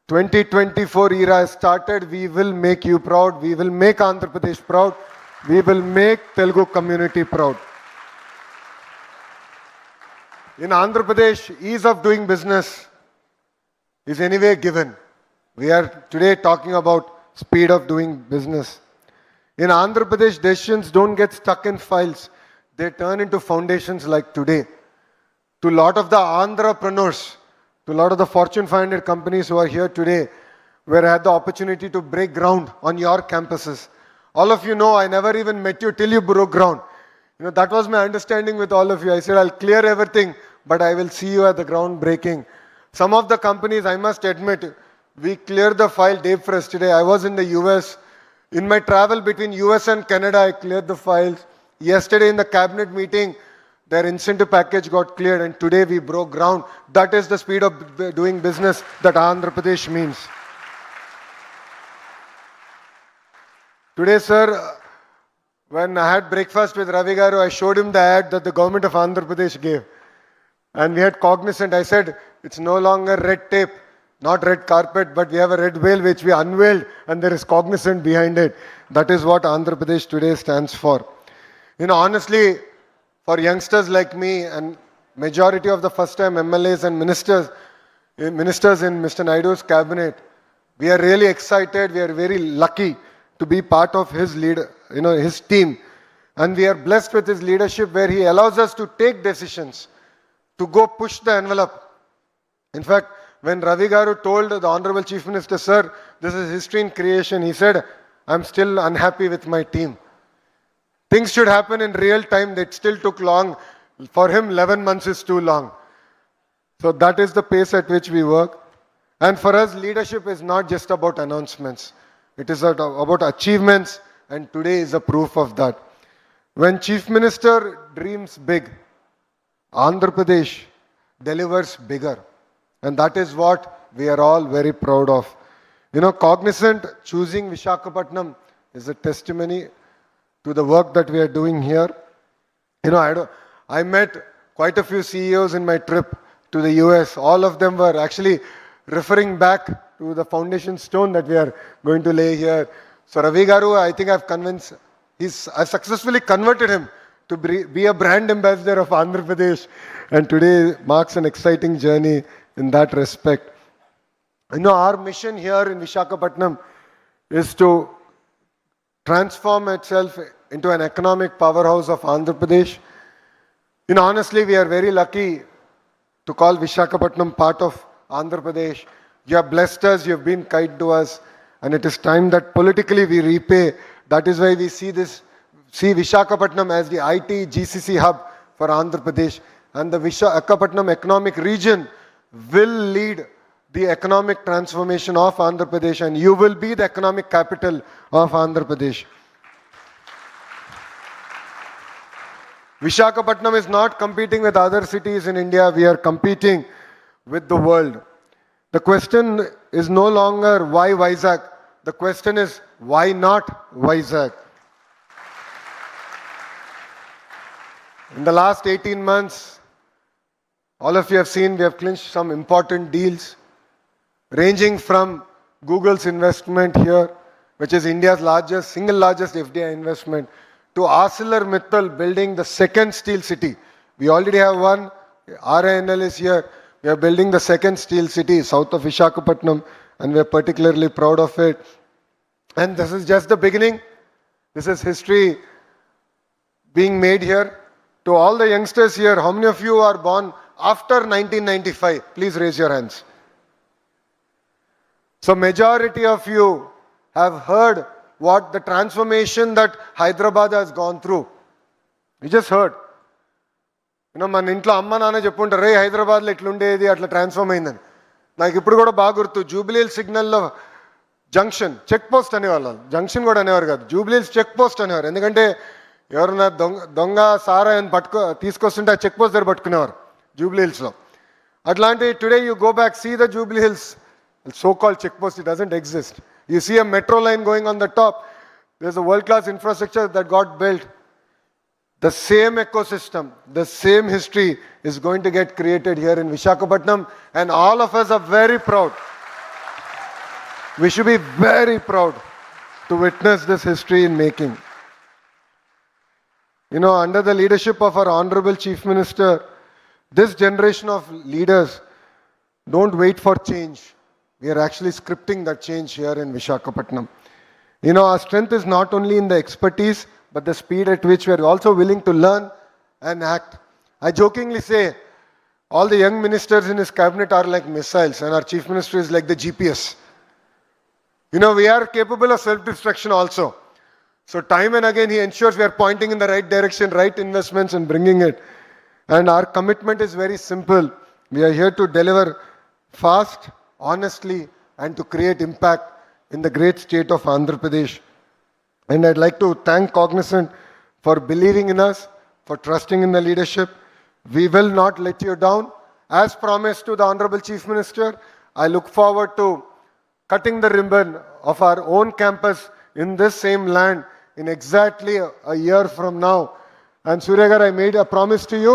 [SPEAKER 1] 2024 era has started. We will make you proud. We will make Andhra Pradesh proud. We will make Telugu community proud. In Andhra Pradesh, ease of doing business is anyway given. We are today talking about speed of doing business. In Andhra Pradesh, decisions don't get stuck in files. They turn into foundations like today. To a lot of the entrepreneurs, to a lot of the Fortune 500 companies who are here today, where I had the opportunity to break ground on your campuses. All of you know, I never even met you till you broke ground. That was my understanding with all of you. I said, I'll clear everything, but I will see you at the groundbreaking. Some of the companies, I must admit, we cleared the file day first today. I was in the US. In my travel between US and Canada, I cleared the files. Yesterday in the cabinet meeting, their incentive package got cleared and today we broke ground. That is the speed of doing business that Andhra Pradesh means. Today, sir, when I had breakfast with Ravi Garu, I showed him the ad that the government of Andhra Pradesh gave. And we had Cognizant. I said, it's no longer red tape, not red carpet, but we have a red veil which we unveiled and there is Cognizant behind it. That is what Andhra Pradesh today stands for. Honestly, for youngsters like me and majority of the first-time MLAs and ministers in Mr. Naidu's cabinet, we are really excited. We are very lucky to be part of his his team. And we are blessed with his leadership where he allows us to take decisions, to go push the envelope. In fact, when Ravi Garu told the Honorable Chief Minister, sir, this is history in creation, he said, I'm still unhappy with my team. Things should happen in real time. That still took long. For him, 11 months is too long. So that is the pace at which we work. And for us, leadership is not just about announcements. It is about achievements, and today is a proof of that. When Chief Minister dreams big, Andhra Pradesh delivers bigger. And that is what we are all very proud of. Cognizant choosing Visakhapatnam is a testimony to the work that we are doing here. I met quite a few CEOs in my trip to the US. All of them were actually referring back to the foundation stone that we are going to lay here. So Ravi Garu, I think I've successfully converted him to be a brand ambassador of Andhra Pradesh. And today marks an exciting journey in that respect. Our mission here in Visakhapatnam is to transform itself into an economic powerhouse of Andhra Pradesh. Honestly, we are very lucky to call Visakhapatnam part of Andhra Pradesh. You have blessed us, you have been kind to us, and it is time that politically we repay. That is why we see Visakhapatnam as the IT GCC hub for Andhra Pradesh. And the Visakhapatnam economic region will lead the economic transformation of Andhra Pradesh, and you will be the economic capital of Andhra Pradesh. Visakhapatnam is not competing with other cities in India. We are competing with the world. The question is no longer why Vizag. The question is why not Vizag? In the last 18 months, all of you have seen we have clinched some important deals, ranging from Google's investment here, which is India's single largest FDI investment, to ArcelorMittal building the second steel city. We already have one. RINL is here. We are building the second steel city south of Visakhapatnam, and we are particularly proud of it. And this is just the beginning. This is history being made here. To all the youngsters here, how many of you are born after 1995? Please raise your hands. So majority of you have heard what the transformation that Hyderabad has gone through. You just heard. మన ఇంట్లో అమ్మ నాన్న చెప్పుంటారు రే హైదరాబాద్లో ఇట్లుండేది అట్లా transform అయిందని. నాకు ఇప్పుడు కూడా బాగా గుర్తు జూబ్లీహిల్స్ సిగ్నల్లో జంక్షన్ చెక్ పోస్ట్ అనేవాళ్ళు. జంక్షన్ కూడా అనేవారు కాదు, జూబ్లీహిల్స్ చెక్ పోస్ట్ అనేవారు. ఎందుకంటే ఎవరన్నా దొంగ సారా అని తీసుకొస్తుంటే ఆ చెక్ పోస్ట్ దగ్గర పట్టుకునేవారు జూబ్లీహిల్స్లో. అట్లాంటి today you go back, see the Jubilee Hills so-called check post, it doesn't exist. You see a metro line going on the top. There's a world-class infrastructure that got built. The same ecosystem, the same history is going to get created here in Visakhapatnam, and all of us are very proud. We should be very proud to witness this history in making. Under the leadership of our Honorable Chief Minister, this generation of leaders don't wait for change. We are actually scripting that change here in Visakhapatnam. Our strength is not only in the expertise, but the speed at which we are also willing to learn and act. I jokingly say, all the young ministers in his cabinet are like missiles, and our chief minister is like the GPS. We are capable of self-destruction also. So time and again, he ensures we are pointing in the right direction, right investments, and bringing it. And our commitment is very simple. We are here to deliver fast, honestly, and to create impact in the great state of Andhra Pradesh. And I'd like to thank Cognizant for believing in us, for trusting in the leadership. We will not let you down. As promised to the Honorable Chief Minister, I look forward to cutting the ribbon of our own campus in this same land in exactly a year from now. And Suryagar, I made a promise to you.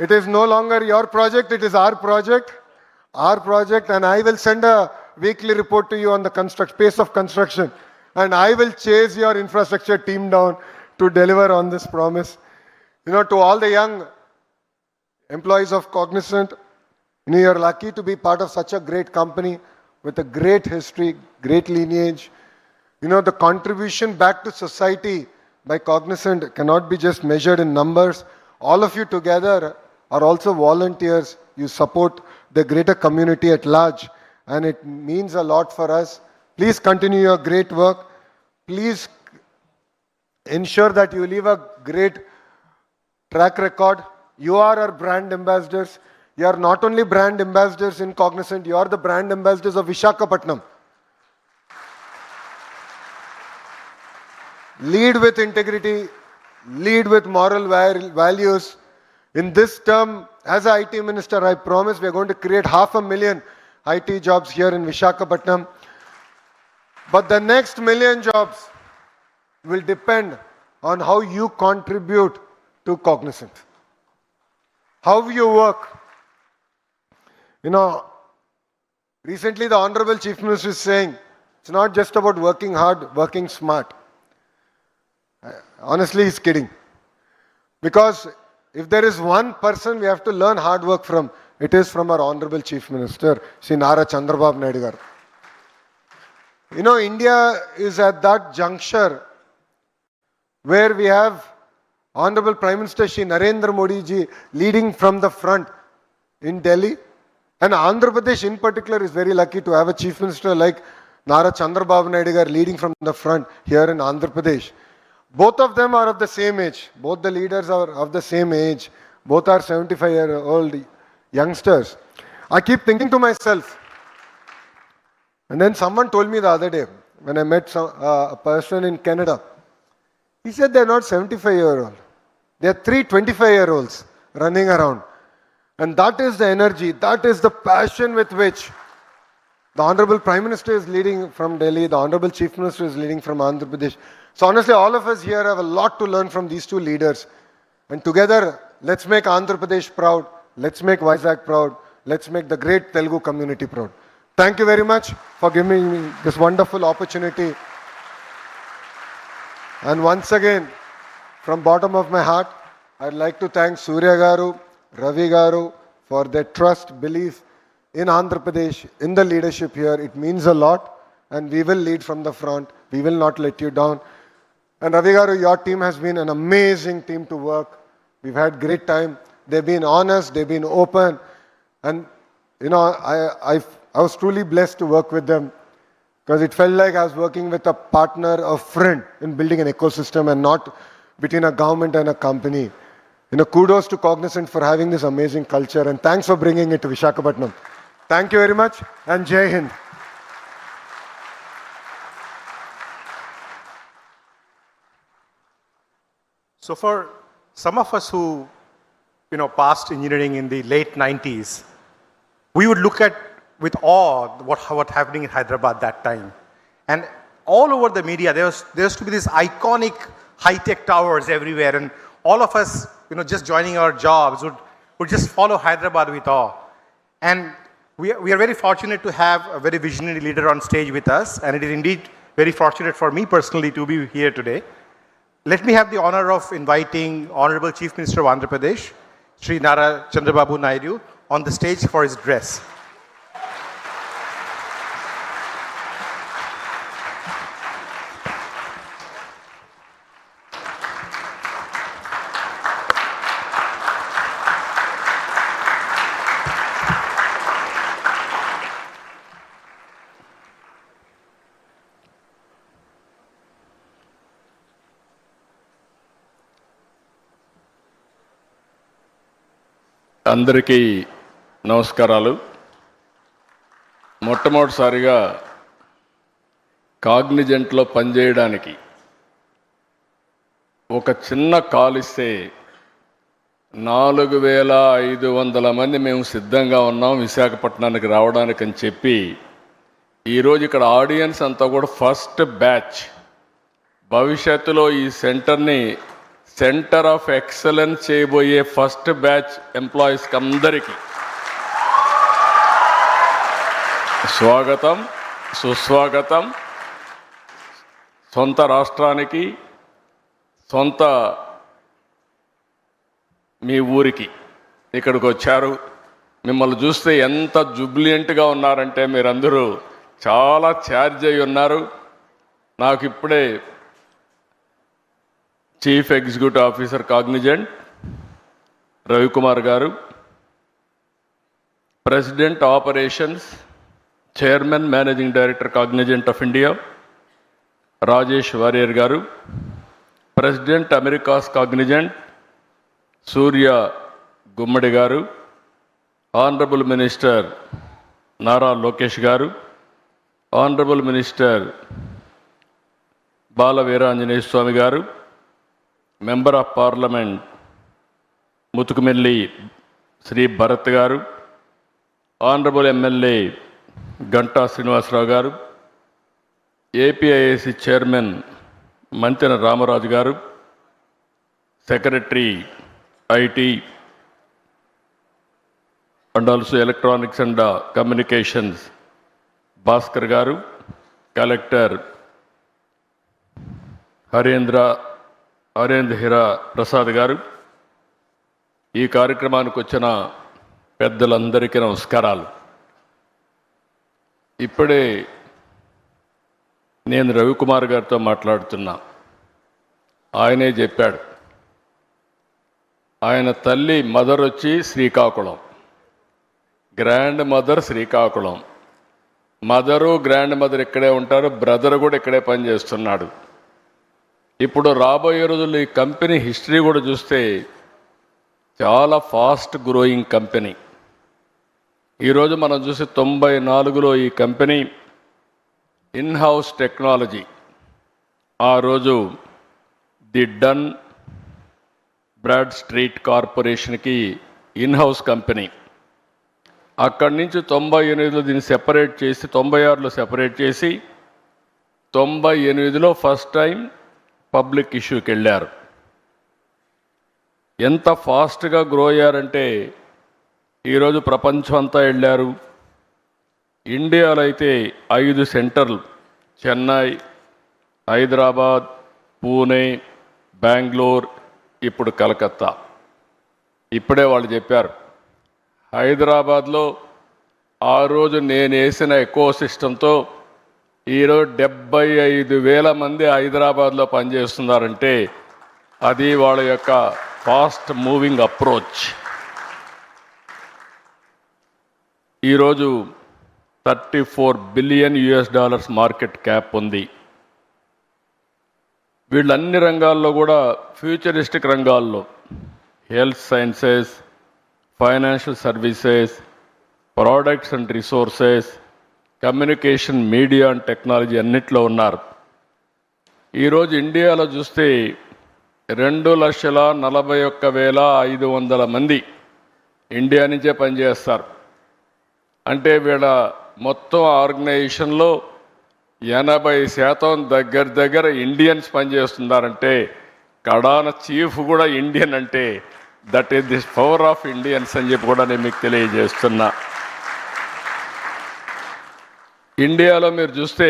[SPEAKER 1] It is no longer your project, it is our project, and I will send a weekly report to you on the pace of construction, and I will chase your infrastructure team down to deliver on this promise. To all the young employees of Cognizant, You're lucky to be part of such a great company with a great history, great lineage. The contribution back to society by Cognizant cannot be just measured in numbers. All of you together are also volunteers. You support the greater community at large, and it means a lot for us. Please continue your great work. Please ensure that you leave a great track record. You are our brand ambassadors. You are not only brand ambassadors in Cognizant, you are the brand ambassadors of Visakhapatnam. Lead with integrity, lead with moral values. In this term, as an IT minister, I promise we are going to create 500,000 IT jobs here in Visakhapatnam. But the next 1,000,000 jobs will depend on how you contribute to Cognizant. How you work. Recently the Honorable Chief Minister is saying, it's not just about working hard, working smart. Honestly, he's kidding. Because if there is one person we have to learn hard work from, it is from our Honorable Chief Minister, Shri Nara Chandrababu Naidu garu. India is at that juncture where we have Honorable Prime Minister Shri Narendra Modi ji leading from the front in Delhi. And Andhra Pradesh in particular is very lucky to have a Chief Minister like Nara Chandrababu Naidu garu leading from the front here in Andhra Pradesh. Both of them are of the same age. Both the leaders are of the same age. Both are 75-year-old youngsters. I keep thinking to myself, and then someone told me the other day, when I met a person in Canada, he said they're not 75-year-old. They're 3 25-year-olds running around. And that is the energy, that is the passion with which the Honorable Prime Minister is leading from Delhi, the Honorable Chief Minister is leading from Andhra Pradesh. So honestly, all of us here have a lot to learn from these two leaders. And together, let's make Andhra Pradesh proud, let's make Vizag proud, let's make the great Telugu community proud. Thank you very much for giving me this wonderful opportunity. And once again, from bottom of my heart, I'd like to thank Surya Garu, Ravi Garu for their trust, belief in Andhra Pradesh, in the leadership here. It means a lot, and we will lead from the front. We will not let you down. And Ravi Garu, your team has been an amazing team to work. We've had great time. They've been honest, they've been open. And, I was truly blessed to work with them because it felt like I was working with a partner, a friend in building an ecosystem and not between a government and a company. Kudos to Cognizant for having this amazing culture, and thanks for bringing it to Visakhapatnam. Thank you very much, and Jai Hind.
[SPEAKER 5] So for some of us who, passed engineering in the late 90s, we would look at with awe what happening in Hyderabad that time. And all over the media, there used to be these iconic high-tech towers everywhere, and all of us, just joining our jobs would just follow Hyderabad with awe. And we are very fortunate to have a very visionary leader on stage with us, and it is indeed very fortunate for me personally to be here today. Let me have the honor of inviting Honorable Chief Minister of Andhra Pradesh, Shri Nara Chandrababu Naidu, on the stage for his address.
[SPEAKER 2] అందరికీ నమస్కారాలు. మొట్టమొదటిసారిగా కాగ్నిజెంట్లో పనిచేయడానికి ఒక చిన్న call ఇస్తే 4,500 మంది మేము సిద్ధంగా ఉన్నాం విశాఖపట్నానికి రావడానికి అని చెప్పి, ఈరోజు ఇక్కడ ఆడియన్స్ అంతా కూడా ఫస్ట్ బ్యాచ్, భవిష్యత్తులో ఈ సెంటర్ని సెంటర్ ఆఫ్ ఎక్సలెన్స్ చేయబోయే ఫస్ట్ బ్యాచ్ ఎంప్లాయీస్కి అందరికీ స్వాగతం, సుస్వాగతం. సొంత రాష్ట్రానికి, సొంత మీ ఊరికి ఇక్కడికి వచ్చారు. మిమ్మల్ని చూస్తే ఎంత జుబ్లియంట్గా ఉన్నారంటే మీరందరూ చాలా ఛార్జ్ అయి ఉన్నారు. నాకు ఇప్పుడే chief executive officer Cognizant Ravikumar garu, president operations chairman managing director Cognizant of India Rajesh Warrier garu, president Americas Cognizant Surya Gummadi garu, honourable minister NaraLokesh garu, honourable minister Bala Veeranjaneya Swamy garu, member of parliament Mathukumilli Shri Bharat garu, honourable MLA Ganta Srinivasarao గారు, ఏపీఐఏసీ చైర్మన్ మంతెన రామరాజు గారు, secretary IT and also electronics and communications Bhaskar గారు, collector Harendra హిరా Prasad గారు, ఈ కార్యక్రమానికి వచ్చిన పెద్దలందరికీ నమస్కారాలు. ఇప్పుడే నేను రవికుమార్ గారితో మాట్లాడుతున్నా. ఆయనే చెప్పాడు, ఆయన తల్లి మదర్ వచ్చి Srikakulam, grand mother Srikakulam, mother grand mother ఇక్కడే ఉంటారు, బ్రదర్ కూడా ఇక్కడే పనిచేస్తున్నాడు. ఇప్పుడు రాబోయే రోజుల్లో ఈ కంపెనీ హిస్టరీ కూడా చూస్తే చాలా ఫాస్ట్ గ్రోయింగ్ కంపెనీ. ఈరోజు మనం చూసి 94లో ఈ కంపెనీ ఇన్హౌస్ టెక్నాలజీ, ఆ రోజు ది డన్ బ్రాడ్ స్ట్రీట్ కార్పొరేషన్కి ఇన్హౌస్ కంపెనీ. అక్కడి నుంచి 98లో దీన్ని సెపరేట్ చేసి 96లో సెపరేట్ చేసి 98లో ఫస్ట్ టైం పబ్లిక్ ఇష్యూకి వెళ్ళారు. ఎంత ఫాస్ట్గా గ్రో అయ్యారంటే ఈరోజు ప్రపంచం అంతా వెళ్ళారు. ఇండియాలో అయితే 5 సెంటర్లు, చెన్నై, హైదరాబాద్, పూణే, బెంగళూరు, ఇప్పుడు కలకత్తా. ఇప్పుడే వాళ్ళు చెప్పారు, హైదరాబాద్లో ఆ రోజు నేను వేసిన ఎకో సిస్టంతో ఈరోజు 75,000 మంది హైదరాబాద్లో పనిచేస్తున్నారంటే అది వాళ్ళ యొక్క ఫాస్ట్ మూవింగ్ అప్రోచ్. ఈరోజు $34 బిలియన్ మార్కెట్ క్యాప్ ఉంది. వీళ్ళు అన్ని రంగాల్లో కూడా ఫ్యూచరిస్టిక్ రంగాల్లో health sciences, financial services, products and resources, communication, media and technology అన్నిట్లో ఉన్నారు. ఈరోజు ఇండియాలో చూస్తే 2,41,500 మంది ఇండియా నుంచే పనిచేస్తారు. అంటే వీళ్ళ మొత్తం ఆర్గనైజేషన్లో 80% దగ్గర ఇండియన్స్ పనిచేస్తున్నారంటే కడాన చీఫ్ కూడా ఇండియన్ అంటే that is this power of Indians అని చెప్పి కూడా నేను మీకు తెలియజేస్తున్నా. ఇండియాలో మీరు చూస్తే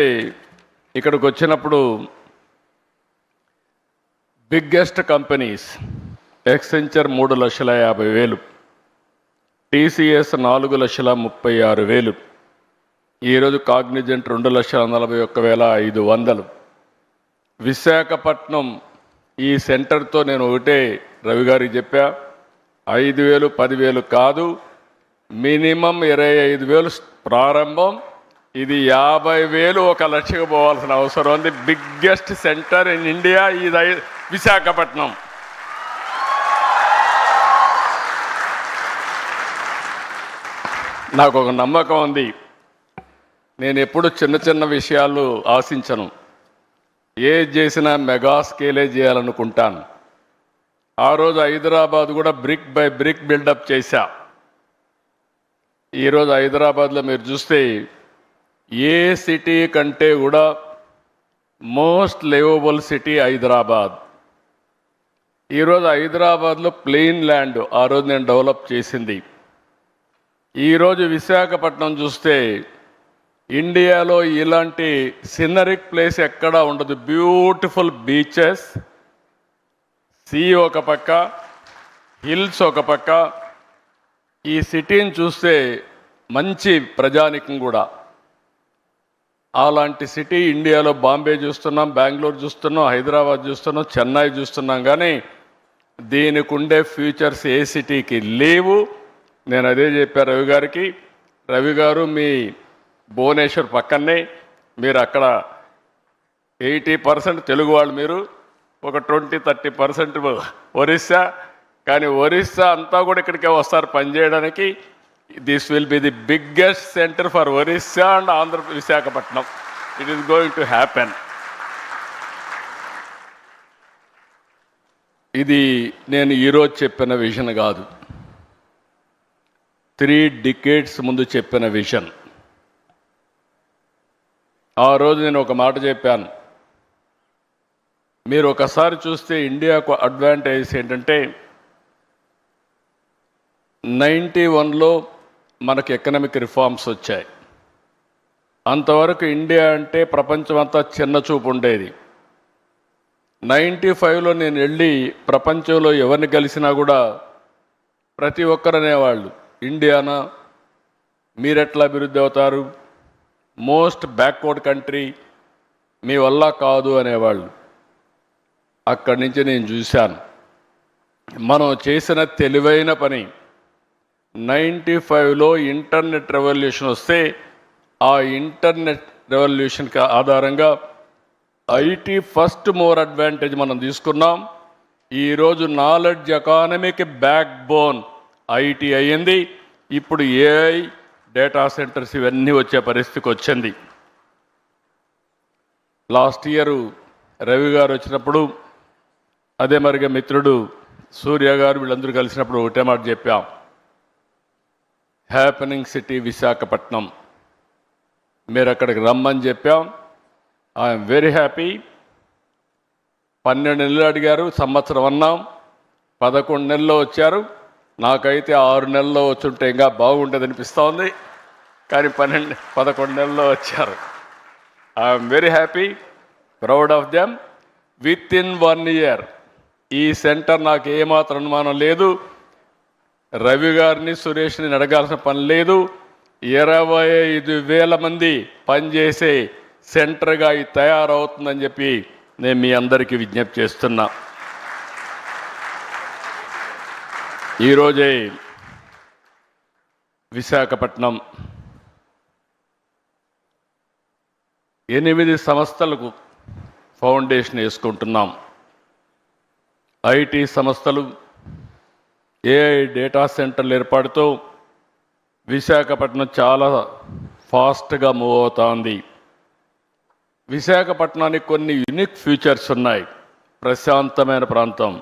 [SPEAKER 2] ఇక్కడికి వచ్చినప్పుడు బిగ్గెస్ట్ కంపెనీస్ ఎక్సెంచర్ 3,50,000, టీసీఎస్ 4,36,000, ఈరోజు కాగ్నిజెంట్ 2,41,500. విశాఖపట్నం ఈ సెంటర్తో నేను ఒకటే రవి గారికి చెప్పా, 5,000 10,000 కాదు, మినిమం 25,000 ప్రారంభం, ఇది 50,000 1,00,000 పోవాల్సిన అవసరం ఉంది. బిగ్గెస్ట్ సెంటర్ ఇన్ ఇండియా ఇది విశాఖపట్నం. నాకు ఒక నమ్మకం ఉంది, నేను ఎప్పుడు చిన్న విషయాలు ఆశించను, ఏది చేసినా మెగా స్కేలే చేయాలనుకుంటాను. ఆ రోజు హైదరాబాద్ కూడా బ్రిక్ బై బ్రిక్ బిల్డప్ చేశా. ఈరోజు హైదరాబాద్లో మీరు చూస్తే ఏ సిటీ కంటే కూడా మోస్ట్ లివబుల్ సిటీ హైదరాబాద్. ఈరోజు హైదరాబాద్లో ప్లెయిన్ ల్యాండ్ ఆ రోజు నేను డెవలప్ చేసింది. ఈరోజు విశాఖపట్నం చూస్తే ఇండియాలో ఇలాంటి సినరిక్ ప్లేస్ ఎక్కడా ఉండదు. బ్యూటిఫుల్ బీచెస్, సీ ఒక పక్క, హిల్స్ ఒక పక్క, ఈ సిటీని చూస్తే మంచి ప్రజానికం కూడా. అలాంటి సిటీ ఇండియాలో బాంబే చూస్తున్నాం, బెంగళూరు చూస్తున్నాం, హైదరాబాద్ చూస్తున్నాం, చెన్నై చూస్తున్నాం, కానీ దీనికి ఉండే ఫ్యూచర్స్ ఏ సిటీకి లేవు. నేను అదే చెప్పాను రవి గారికి. రవి గారు మీ భువనేశ్వర్ పక్కనే, మీరు అక్కడ 80% తెలుగు వాళ్ళు, మీరు ఒక 20-30% ఒరిస్సా, కానీ ఒరిస్సా అంతా కూడా ఇక్కడికే వస్తారు పనిచేయడానికి. This will be the biggest centre for Orissa and Andhra Visakhapatnam. It is going to happen. ఇది నేను ఈరోజు చెప్పిన విజన్ కాదు, 3 decades ముందు చెప్పిన విజన్. ఆ రోజు నేను ఒక మాట చెప్పాను, మీరు ఒకసారి చూస్తే ఇండియాకు అడ్వాంటేజ్ ఏంటంటే 91లో మనకు ఎకనామిక్ రిఫార్మ్స్ వచ్చాయి. అంతవరకు ఇండియా అంటే ప్రపంచమంతా చిన్న చూపు ఉండేది. 95లో నేను వెళ్ళి ప్రపంచంలో ఎవరిని కలిసినా కూడా ప్రతి ఒక్కరు అనేవాళ్ళు, ఇండియానా మీరెట్లా అభివృద్ధి అవుతారు, మోస్ట్ బ్యాక్వర్డ్ కంట్రీ, మీ వల్ల కాదు అనేవాళ్ళు. అక్కడి నుంచి నేను చూశాను మనం చేసిన తెలివైన పని. 95లో ఇంటర్నెట్ రెవల్యూషన్ వస్తే ఆ ఇంటర్నెట్ రెవల్యూషన్కి ఆధారంగా ఐటీ ఫస్ట్ మోర్ అడ్వాంటేజ్ మనం తీసుకున్నాం. ఈరోజు నాలెడ్జ్ ఎకానమీకి బ్యాక్ బోన్ ఐటీ అయ్యింది. ఇప్పుడు ఏఐ, డేటా సెంటర్స్ ఇవన్నీ వచ్చే పరిస్థితికి వచ్చింది. లాస్ట్ ఇయర్ రవి గారు వచ్చినప్పుడు, అదే మరిగా మిత్రుడు సూర్య గారు, వీళ్ళందరూ కలిసినప్పుడు ఒకటే మాట చెప్పాం, హ్యాపెనింగ్ సిటీ విశాఖపట్నం, మీరు అక్కడికి రమ్మని చెప్పాం. I'm very happy. 12 నెలలు అడిగారు, సంవత్సరం అన్నాం, 11 నెలల్లో వచ్చారు. నాకైతే 6 నెలల్లో వచ్చుంటే ఇంకా బాగుండేది అనిపిస్తూ ఉంది, కానీ 11 నెలల్లో వచ్చారు. I'm very happy, proud of them. With in 1 year ఈ సెంటర్ నాకు ఏమాత్రం అనుమానం లేదు, రవి గారిని సురేష్ని అడగాల్సిన పని లేదు. 25,000 మంది పనిచేసే సెంటర్గా ఇది తయారవుతుందని చెప్పి నేను మీ అందరికీ విజ్ఞప్తి చేస్తున్నా. ఈరోజే విశాఖపట్నం 8 సంస్థలకు ఫౌండేషన్ వేసుకుంటున్నాం. ఐటీ సంస్థలు, ఏఐ డేటా సెంటర్ల ఏర్పాటుతో విశాఖపట్నం చాలా ఫాస్ట్గా మూవ్ అవుతోంది. విశాఖపట్నానికి కొన్ని యూనిక్ ఫీచర్స్ ఉన్నాయి. ప్రశాంతమైన ప్రాంతం,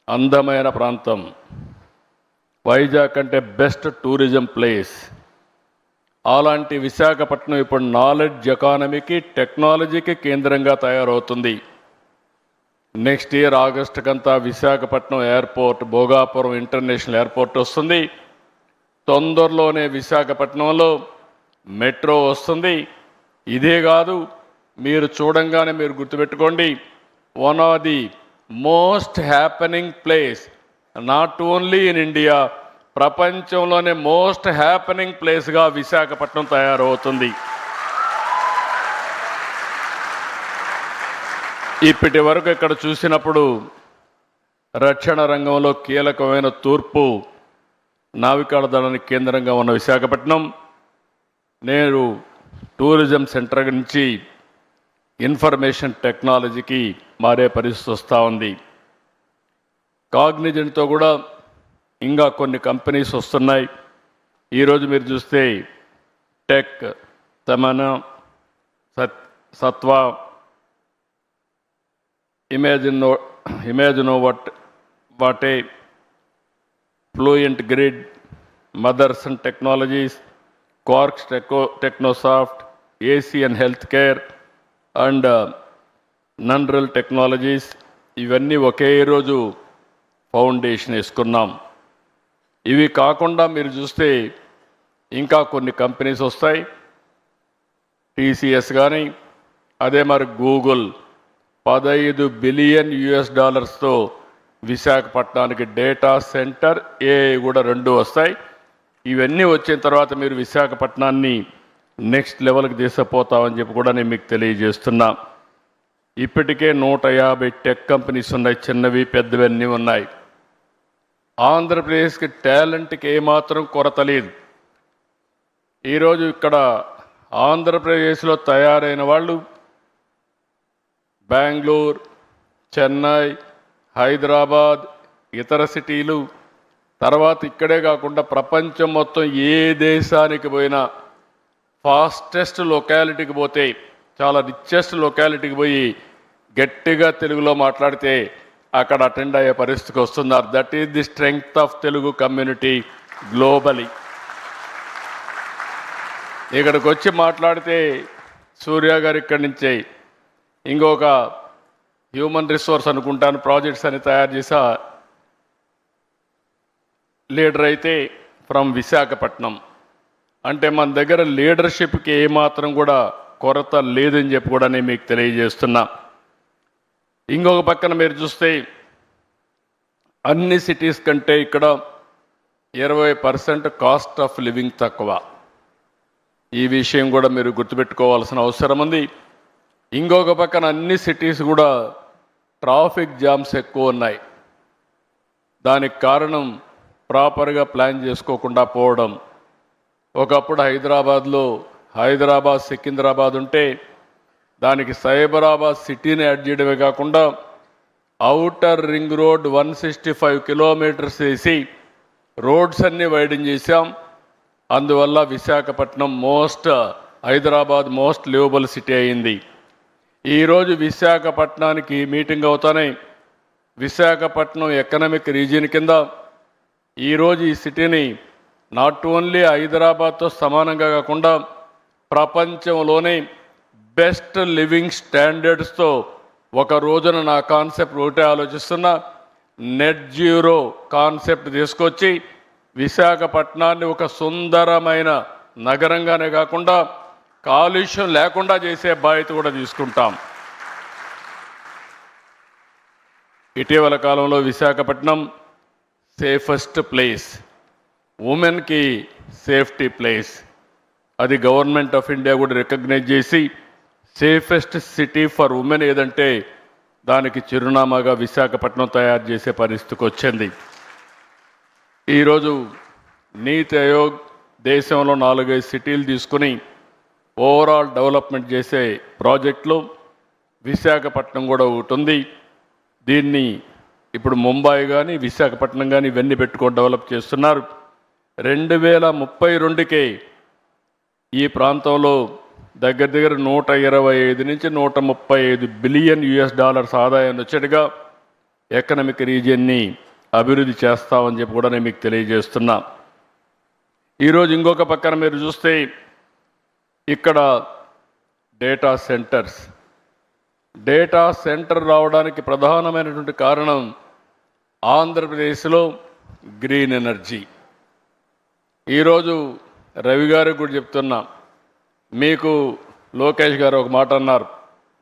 [SPEAKER 2] అందమైన ప్రాంతం, వైజాగ్ అంటే బెస్ట్ టూరిజం ప్లేస్. అలాంటి విశాఖపట్నం ఇప్పుడు నాలెడ్జ్ ఎకానమీకి, టెక్నాలజీకి కేంద్రంగా తయారవుతుంది. నెక్స్ట్ ఇయర్ ఆగస్టుకంతా Visakhapatnam airport, Bhogapuram international airport వస్తుంది. తొందరలోనే విశాఖపట్నంలో మెట్రో వస్తుంది. ఇదే కాదు, మీరు చూడంగానే మీరు గుర్తుపెట్టుకోండి, one of the most happening place, not only in India, ప్రపంచంలోనే మోస్ట్ హ్యాపెనింగ్ ప్లేస్గా విశాఖపట్నం తయారవుతుంది. ఇప్పటి వరకు ఇక్కడ చూసినప్పుడు రక్షణ రంగంలో కీలకమైన తూర్పు నావికాల దళానికి కేంద్రంగా ఉన్న విశాఖపట్నం నేడు టూరిజం సెంటర్ నుంచి ఇన్ఫర్మేషన్ టెక్నాలజీకి మారే పరిస్థితి వస్తూ ఉంది. కాగ్నిజెంట్తో కూడా ఇంకా కొన్ని కంపెనీస్ వస్తున్నాయి. ఈరోజు మీరు చూస్తే టెక్, తమన, Sattva, Imaginovate, Fluent Grid, Mothers and Technologies, Quarks Technosoft, Asian Health Care and NaraLokesh Technologies, ఇవన్నీ ఒకే రోజు ఫౌండేషన్ వేసుకున్నాం. ఇవి కాకుండా మీరు చూస్తే ఇంకా కొన్ని కంపెనీస్ వస్తాయి. TCS కానీ, అదే మరి గూగుల్ $15 బిలియన్ విశాఖపట్నానికి డేటా సెంటర్ ఏఐ కూడా 2 వస్తాయి. ఇవన్నీ వచ్చిన తర్వాత మీరు విశాఖపట్నాన్ని నెక్స్ట్ లెవెల్కి తీసుకుపోతామని చెప్పి కూడా నేను మీకు తెలియజేస్తున్నా. ఇప్పటికే 150 టెక్ కంపెనీస్ ఉన్నాయి, చిన్నవి పెద్దవి అన్నీ ఉన్నాయి. ఆంధ్రప్రదేశ్కి టాలెంట్కి ఏమాత్రం కొరత లేదు. ఈరోజు ఇక్కడ ఆంధ్రప్రదేశ్లో తయారైన వాళ్ళు బెంగళూరు, చెన్నై, హైదరాబాద్, ఇతర సిటీలు, తర్వాత ఇక్కడే కాకుండా ప్రపంచం మొత్తం ఏ దేశానికి పోయినా ఫాస్టెస్ట్ లొకాలిటీకి పోతే, చాలా రిచెస్ట్ లొకాలిటీకి పోయి గట్టిగా తెలుగులో మాట్లాడితే అక్కడ అటెండ్ అయ్యే పరిస్థితికి వస్తున్నారు. That is the strength of Telugu community globally. ఇక్కడికి వచ్చి మాట్లాడితే సూర్య గారు ఇక్కడి నుంచే ఇంకొక హ్యూమన్ రిసోర్స్ అనుకుంటాను ప్రాజెక్ట్స్ అని తయారు చేసా లీడర్ అయితే ఫ్రమ్ విశాఖపట్నం. అంటే మన దగ్గర లీడర్షిప్కి ఏమాత్రం కూడా కొరత లేదని చెప్పి కూడా నేను మీకు తెలియజేస్తున్నా. ఇంకొక పక్కన మీరు చూస్తే అన్ని సిటీస్ కంటే ఇక్కడ 20% కాస్ట్ ఆఫ్ లివింగ్ తక్కువ. ఈ విషయం కూడా మీరు గుర్తుపెట్టుకోవాల్సిన అవసరం ఉంది. ఇంకొక పక్కన అన్ని సిటీస్ కూడా ట్రాఫిక్ జామ్స్ ఎక్కువ ఉన్నాయి. దానికి కారణం ప్రాపర్గా ప్లాన్ చేసుకోకుండా పోవడం. ఒకప్పుడు హైదరాబాద్ సికింద్రాబాద్ ఉంటే దానికి సైబరాబాద్ సిటీని యాడ్ చేయడమే కాకుండా ఔటర్ రింగ్ రోడ్ 165 కిలోమీటర్స్ వేసి రోడ్స్ అన్నీ వైడెన్ చేశాం. అందువల్ల Visakhapatnam Hyderabad most liveable city అయింది. ఈరోజు విశాఖపట్నానికి మీటింగ్ అవుతానే విశాఖపట్నం ఎకనామిక్ రీజియన్ కింద ఈరోజు ఈ సిటీని నాట్ ఓన్లీ హైదరాబాద్తో సమానంగా కాకుండా ప్రపంచంలోనే బెస్ట్ లివింగ్ స్టాండర్డ్స్తో ఒక రోజున నా కాన్సెప్ట్ ఒకటే ఆలోచిస్తున్నా. నెట్ జీరో కాన్సెప్ట్ తీసుకొచ్చి విశాఖపట్నాన్ని ఒక సుందరమైన నగరంగానే కాకుండా కాలుష్యం లేకుండా చేసే బాధ్యత కూడా తీసుకుంటాం. ఇటీవల కాలంలో విశాఖపట్నం సేఫెస్ట్ ప్లేస్, ఉమెన్కి సేఫ్టీ ప్లేస్, అది గవర్నమెంట్ ఆఫ్ ఇండియా కూడా రికగ్నైజ్ చేసి సేఫెస్ట్ సిటీ ఫర్ ఉమెన్ ఏదంటే దానికి చిరునామాగా విశాఖపట్నం తయారు చేసే పరిస్థితికి వచ్చింది. ఈరోజు నీతి ఆయోగ్ దేశంలో 4-5 సిటీలు తీసుకుని ఓవరాల్ డెవలప్మెంట్ చేసే ప్రాజెక్టులో విశాఖపట్నం కూడా ఒకటి ఉంది. దీన్ని ఇప్పుడు ముంబై కానీ విశాఖపట్నం కానీ ఇవన్నీ పెట్టుకొని డెవలప్ చేస్తున్నారు. 2032కే ఈ ప్రాంతంలో దగ్గర 125 నుంచి 135 బిలియన్ US$ ఆదాయాన్ని వచ్చేట్టుగా ఎకనామిక్ రీజియన్ని అభివృద్ధి చేస్తామని చెప్పి కూడా నేను మీకు తెలియజేస్తున్నా. ఈరోజు ఇంకొక పక్కన మీరు చూస్తే ఇక్కడ డేటా సెంటర్ రావడానికి ప్రధానమైనటువంటి కారణం ఆంధ్రప్రదేశ్లో గ్రీన్ ఎనర్జీ. ఈరోజు రవి గారికి కూడా చెప్తున్నా, మీకు లోకేష్ గారు ఒక మాట అన్నారు,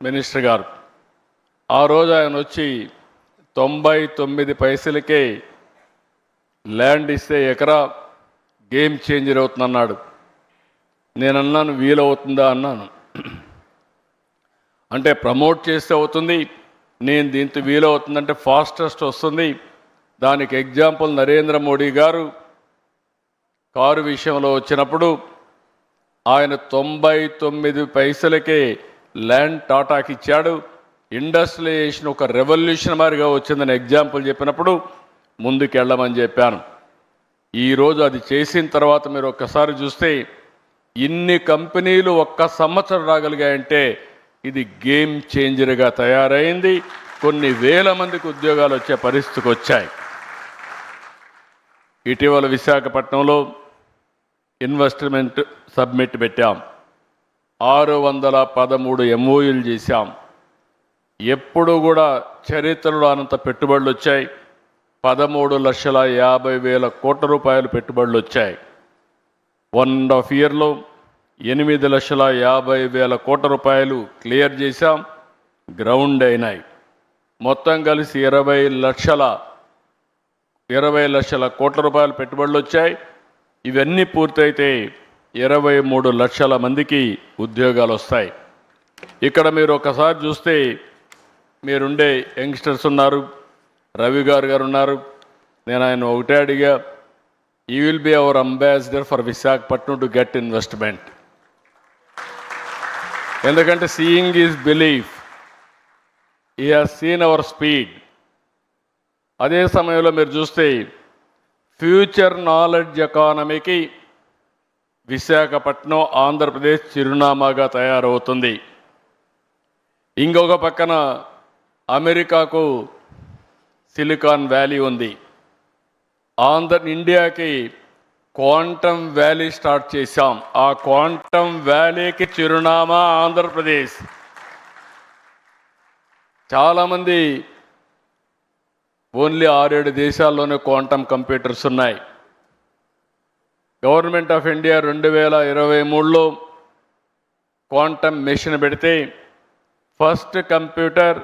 [SPEAKER 2] మినిస్టర్ గారు. ఆ రోజు ఆయన వచ్చి 99 పైసలకే ల్యాండ్ ఇస్తే ఎకరా గేమ్ చేంజర్ అవుతుందన్నాడు. నేను అన్నాను వీలవుతుందా అన్నాను. అంటే ప్రమోట్ చేస్తే అవుతుంది, నేను దీంతో వీలవుతుందంటే ఫాస్టెస్ట్ వస్తుంది. దానికి ఎగ్జాంపుల్ నరేంద్ర మోడీ గారు కారు విషయంలో వచ్చినప్పుడు ఆయన 99 పైసలకే ల్యాండ్ టాటాకి ఇచ్చాడు. ఇండస్ట్రియలైజేషన్ ఒక రెవల్యూషన్ మాదిరిగా వచ్చిందని ఎగ్జాంపుల్ చెప్పినప్పుడు ముందుకెళ్ళమని చెప్పాను. ఈరోజు అది చేసిన తర్వాత మీరు ఒక్కసారి చూస్తే ఇన్ని కంపెనీలు ఒక్క సంవత్సరం రాగలిగాయంటే ఇది గేమ్ చేంజర్గా తయారైంది. కొన్ని వేల మందికి ఉద్యోగాలు వచ్చే పరిస్థితికి వచ్చాయి. ఇటీవల విశాఖపట్నంలో ఇన్వెస్ట్మెంట్ సబ్మిట్ పెట్టాం. 613 MOUలు చేశాం. ఎప్పుడు కూడా చరిత్రలో అనంత పెట్టుబడులు వచ్చాయి. 13,50,000 కోట్ల రూపాయలు పెట్టుబడులు వచ్చాయి. 1.5 yearలో 8,50,000 కోట్ల రూపాయలు క్లియర్ చేశాం, గ్రౌండ్ అయినాయి. మొత్తం కలిసి 20 లక్షల 20 లక్షల కోట్ల రూపాయల పెట్టుబడులు వచ్చాయి. ఇవన్నీ పూర్తయితే 23 లక్షల మందికి ఉద్యోగాలు వస్తాయి. ఇక్కడ మీరు ఒకసారి చూస్తే మీరుండే యంగ్స్టర్స్ ఉన్నారు, రవి గారు ఉన్నారు. నేను ఆయన ఒకటే అడిగా, you will be our ambassador for Visakhapatnam to get investment. ఎందుకంటే seeing is belief. He has seen our speed. అదే సమయంలో మీరు చూస్తే ఫ్యూచర్ నాలెడ్జ్ ఎకానమీకి విశాఖపట్నం ఆంధ్రప్రదేశ్ చిరునామాగా తయారవుతుంది. ఇంకొక పక్కన అమెరికాకు సిలికాన్ వ్యాలీ ఉంది. ఇండియాకి క్వాంటమ్ వ్యాలీ స్టార్ట్ చేశాం. ఆ క్వాంటమ్ వ్యాలీకి చిరునామా ఆంధ్రప్రదేశ్. చాలామంది ఓన్లీ 6-7 దేశాల్లోనే క్వాంటమ్ కంప్యూటర్స్ ఉన్నాయి. గవర్నమెంట్ ఆఫ్ ఇండియా 2023లో క్వాంటమ్ మిషన్ పెడితే ఫస్ట్ కంప్యూటర్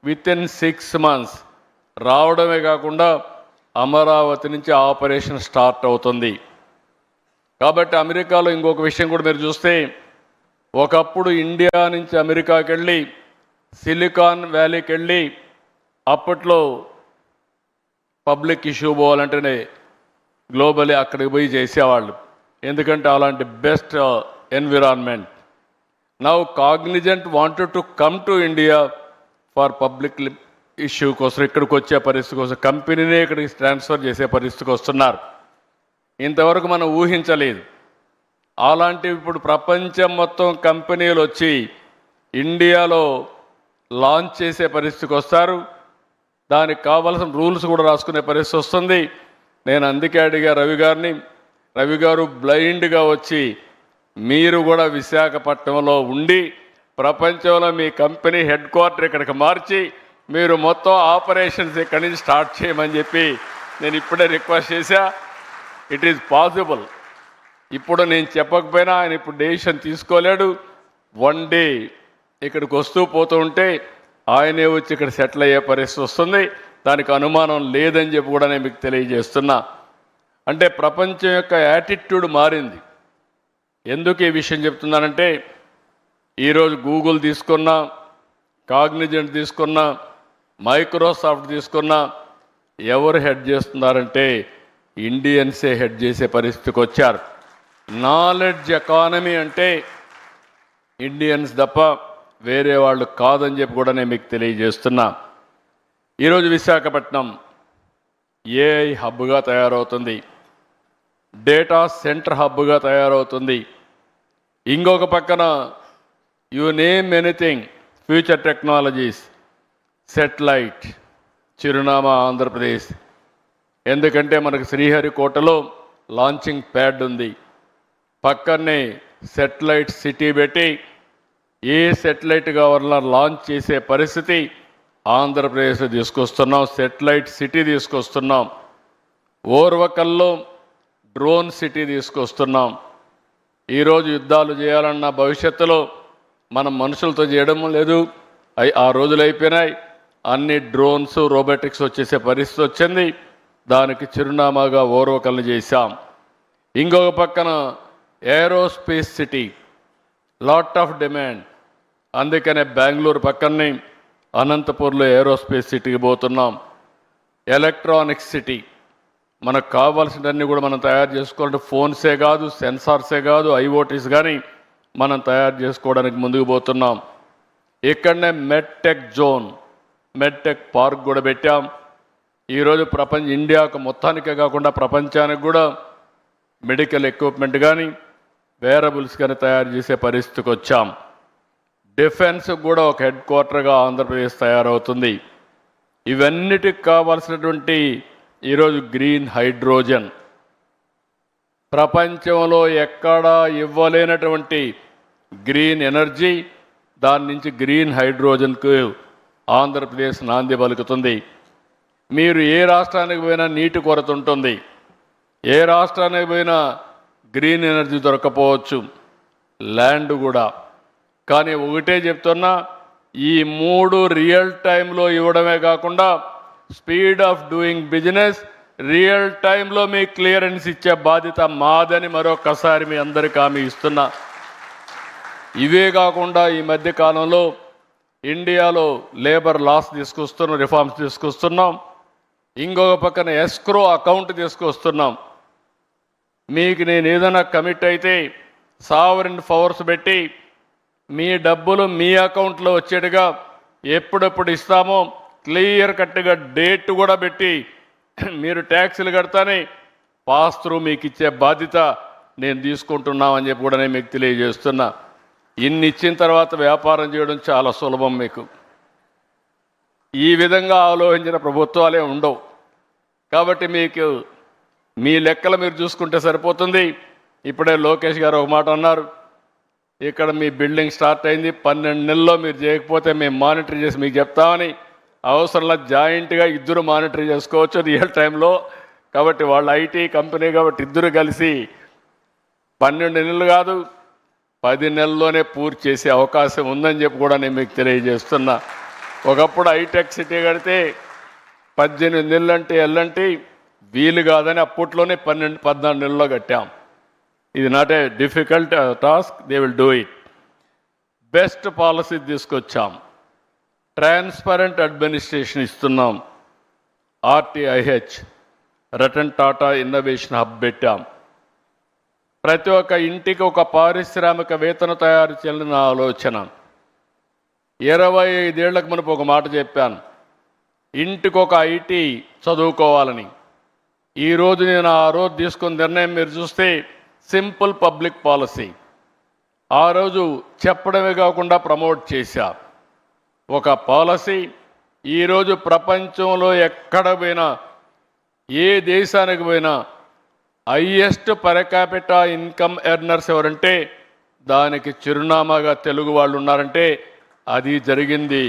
[SPEAKER 2] వితిన్ 6 months రావడమే కాకుండా అమరావతి నుంచి ఆపరేషన్ స్టార్ట్ అవుతుంది. కాబట్టి అమెరికాలో ఇంకొక విషయం కూడా మీరు చూస్తే, ఒకప్పుడు ఇండియా నుంచి అమెరికాకి వెళ్ళి సిలికాన్ వ్యాలీకి వెళ్ళి అప్పట్లో పబ్లిక్ ఇష్యూ పోవాలంటేనే గ్లోబలీ అక్కడికి పోయి చేసేవాళ్ళు. ఎందుకంటే అలాంటి best environment. Now Cognizant wanted to come to India for public issue కోసం, ఇక్కడికి వచ్చే పరిస్థితి కోసం కంపెనీనే ఇక్కడికి ట్రాన్స్ఫర్ చేసే పరిస్థితికి వస్తున్నారు. ఇంతవరకు మనం ఊహించలేదు. అలాంటివి ఇప్పుడు ప్రపంచం మొత్తం కంపెనీలు వచ్చి ఇండియాలో లాంచ్ చేసే పరిస్థితికి వస్తారు. దానికి కావాల్సిన రూల్స్ కూడా రాసుకునే పరిస్థితి వస్తుంది. నేను అందుకే అడిగా రవి గారు బ్లైండ్గా వచ్చి మీరు కూడా విశాఖపట్నంలో ఉండి ప్రపంచంలో మీ కంపెనీ హెడ్ క్వార్టర్ ఇక్కడికి మార్చి మీరు మొత్తం ఆపరేషన్స్ ఇక్కడి నుంచి స్టార్ట్ చేయమని చెప్పి నేను ఇప్పుడే రిక్వెస్ట్ చేశా. It is possible. ఇప్పుడు నేను చెప్పకపోయినా ఆయన ఇప్పుడు డెసిషన్ తీసుకోలేడు. వన్ డే ఇక్కడికి వస్తూ పోతూ ఉంటే ఆయనే వచ్చి ఇక్కడ సెటిల్ అయ్యే పరిస్థితి వస్తుంది. దానికి అనుమానం లేదని చెప్పి కూడా నేను మీకు తెలియజేస్తున్నా. అంటే ప్రపంచం యొక్క యాటిట్యూడ్ మారింది. ఎందుకు ఈ విషయం చెప్తున్నానంటే, ఈరోజు గూగుల్ తీసుకున్నా, కాగ్నిజెంట్ తీసుకున్నా, మైక్రోసాఫ్ట్ తీసుకున్నా ఎవరు హెడ్ చేస్తున్నారంటే ఇండియన్సే హెడ్ చేసే పరిస్థితికి వచ్చారు. నాలెడ్జ్ ఎకానమీ అంటే ఇండియన్స్ తప్ప వేరే వాళ్ళు కాదని చెప్పి కూడా నేను మీకు తెలియజేస్తున్నా. ఈరోజు విశాఖపట్నం ఏఐ హబ్గా తయారవుతుంది, డేటా సెంటర్ హబ్గా తయారవుతుంది. ఇంకొక పక్కన you name anything, future technologies, satellite చిరునామా ఆంధ్రప్రదేశ్. ఎందుకంటే మనకు శ్రీహరికోటలో లాంచింగ్ ప్యాడ్ ఉంది. పక్కనే సెటిలైట్ సిటీ పెట్టి ఏ సెటిలైట్ కావాలన్నా లాంచ్ చేసే పరిస్థితి ఆంధ్రప్రదేశ్లో తీసుకొస్తున్నాం. సెటిలైట్ సిటీ తీసుకొస్తున్నాం. ఓర్వకల్లో డ్రోన్ సిటీ తీసుకొస్తున్నాం. ఈరోజు యుద్ధాలు చేయాలన్న భవిష్యత్తులో మనం మనుషులతో చేయడం లేదు, ఆ రోజులు అయిపోయినాయి. అన్ని డ్రోన్స్, రోబోటిక్స్ వచ్చేసే పరిస్థితి వచ్చింది. దానికి చిరునామాగా ఓర్వకల్ని చేశాం. ఇంకొక పక్కన aerospace city, lot of demand. అందుకనే బెంగళూరు పక్కనే అనంతపూర్లో ఏరోస్పేస్ సిటీకి పోతున్నాం. ఎలక్ట్రానిక్స్ సిటీ, మనకు కావాల్సినవన్నీ కూడా మనం తయారు చేసుకోవాలంటే ఫోన్సే కాదు, సెన్సార్సే కాదు, ఐఓటీస్ కానీ మనం తయారు చేసుకోవడానికి ముందుకు పోతున్నాం. ఇక్కడనే మెడ్టెక్ జోన్, మెడ్టెక్ పార్క్ కూడా పెట్టాం. ఈరోజు ఇండియాకు మొత్తానికే కాకుండా ప్రపంచానికి కూడా మెడికల్ ఎక్విప్మెంట్ కానీ వేరబుల్స్ కానీ తయారు చేసే పరిస్థితికి వచ్చాం. డిఫెన్స్కి కూడా ఒక హెడ్ క్వార్టర్గా ఆంధ్రప్రదేశ్ తయారవుతుంది. ఇవన్నిటికి కావాల్సినటువంటి ఈరోజు గ్రీన్ హైడ్రోజన్, ప్రపంచంలో ఎక్కడా ఇవ్వలేనటువంటి గ్రీన్ ఎనర్జీ, దాని నుంచి గ్రీన్ హైడ్రోజన్కు ఆంధ్రప్రదేశ్ నాంది పలుకుతుంది. మీరు ఏ రాష్ట్రానికి పోయినా నీటి కొరత ఉంటుంది, ఏ రాష్ట్రానికి పోయినా గ్రీన్ ఎనర్జీ దొరకపోవచ్చు, ల్యాండ్ కూడా. కానీ ఒకటే చెప్తున్నా, ఈ 3 రియల్ టైంలో ఇవ్వడమే కాకుండా speed of doing business real టైంలో మీకు క్లియరెన్స్ ఇచ్చే బాధ్యత మాదని మరొకసారి మీ అందరికీ హామీ ఇస్తున్నా. ఇవే కాకుండా ఈ మధ్య కాలంలో ఇండియాలో లేబర్ లాస్ తీసుకొస్తున్నాం, రిఫార్మ్స్ తీసుకొస్తున్నాం. ఇంకొక పక్కన ఎస్క్రో అకౌంట్ తీసుకొస్తున్నాం. మీకు నేను ఏదైనా కమిట్ అయితే సావరిన్ పవర్స్ పెట్టి మీ డబ్బులు మీ అకౌంట్లో వచ్చేట్టుగా ఎప్పుడెప్పుడు ఇస్తామో క్లియర్ కట్గా డేట్ కూడా పెట్టి మీరు ట్యాక్సులు కడతానే పాస్ త్రూ మీకు ఇచ్చే బాధ్యత నేను తీసుకుంటున్నామని చెప్పి కూడా నేను మీకు తెలియజేస్తున్నా. ఇన్ని ఇచ్చిన తర్వాత వ్యాపారం చేయడం చాలా సులభం. మీకు ఈ విధంగా ఆలోచించిన ప్రభుత్వాలే ఉండవు. కాబట్టి మీకు మీ లెక్కలు మీరు చూసుకుంటే సరిపోతుంది. ఇప్పుడే లోకేష్ గారు ఒక మాట అన్నారు, ఇక్కడ మీ బిల్డింగ్ స్టార్ట్ అయింది, 12 నెలల్లో మీరు చేయకపోతే మేము మానిటర్ చేసి మీకు చెప్తామని. అవసరంలో జాయింట్గా ఇద్దరు మానిటర్ చేసుకోవచ్చు రియల్ టైంలో. కాబట్టి వాళ్ళ ఐటీ కంపెనీ కాబట్టి ఇద్దరు కలిసి 12 నెలలు కాదు 10 నెలల్లోనే పూర్తి చేసే అవకాశం ఉందని చెప్పి కూడా నేను మీకు తెలియజేస్తున్నా. ఒకప్పుడు హైటెక్ సిటీ కడితే 18 నెలలు అంటే ఎల్లంటి వీలు కాదని అప్పట్లోనే 14 నెలల్లో కట్టాం. ఇది not a difficult task, they will do it. Best policy తీసుకొచ్చాం, ట్రాన్స్పరెంట్ అడ్మినిస్ట్రేషన్ ఇస్తున్నాం, RTIH Ratan Tata innovation hub పెట్టాం. ప్రతి ఒక్క ఇంటికి ఒక పారిశ్రామికవేత్తను తయారు చేయాలని ఆలోచన. 25 ఏళ్లకు మునుపు ఒక మాట చెప్పాను, ఇంటికి ఒక ఐటీ చదువుకోవాలని. ఈరోజు నేను ఆ రోజు తీసుకున్న నిర్ణయం మీరు చూస్తే సింపుల్ పబ్లిక్ పాలసీ. ఆ రోజు చెప్పడమే కాకుండా ప్రమోట్ చేశా. ఒక పాలసీ ఈరోజు ప్రపంచంలో ఎక్కడ పోయినా, ఏ దేశానికి పోయినా highest per capita income earners ఎవరంటే దానికి చిరునామాగా తెలుగు వాళ్ళు ఉన్నారంటే అది జరిగింది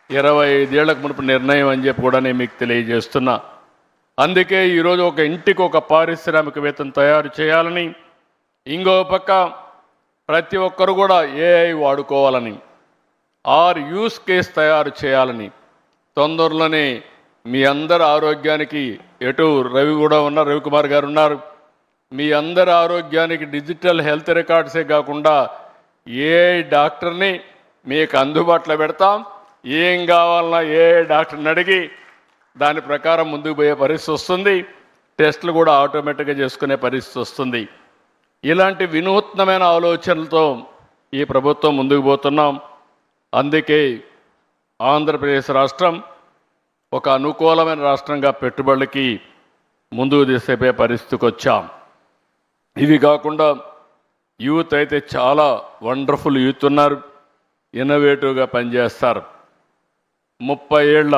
[SPEAKER 2] 25 ఏళ్లకు మునుపు నిర్ణయం అని చెప్పి కూడా నేను మీకు తెలియజేస్తున్నా. అందుకే ఈరోజు ఒక ఇంటికి ఒక పారిశ్రామికవేత్తను తయారు చేయాలని, ఇంకో పక్క ప్రతి ఒక్కరు కూడా ఏఐ వాడుకోవాలని, యూస్ కేస్ తయారు చేయాలని. తొందరలోనే మీ అందరి ఆరోగ్యానికి, ఎటు రవి కూడా ఉన్నారు, రవికుమార్ గారు ఉన్నారు, మీ అందరి ఆరోగ్యానికి డిజిటల్ హెల్త్ రికార్డ్సే కాకుండా ఏఐ డాక్టర్ని మీకు అందుబాటులో పెడతాం. ఏం కావాలన్నా ఏఐ డాక్టర్ని అడిగి దాని ప్రకారం ముందుకు పోయే పరిస్థితి వస్తుంది. టెస్టులు కూడా ఆటోమేటిక్గా చేసుకునే పరిస్థితి వస్తుంది. ఇలాంటి వినూత్నమైన ఆలోచనలతో ఈ ప్రభుత్వం ముందుకు పోతున్నాం. అందుకే ఆంధ్రప్రదేశ్ రాష్ట్రం ఒక అనుకూలమైన రాష్ట్రంగా పెట్టుబడులకి ముందుకు తీసుకుపోయే పరిస్థితికి వచ్చాం. ఇవి కాకుండా యూత్ అయితే చాలా వండర్ఫుల్ యూత్ ఉన్నారు, ఇన్నోవేటివ్గా పనిచేస్తారు. 30 ఏళ్ల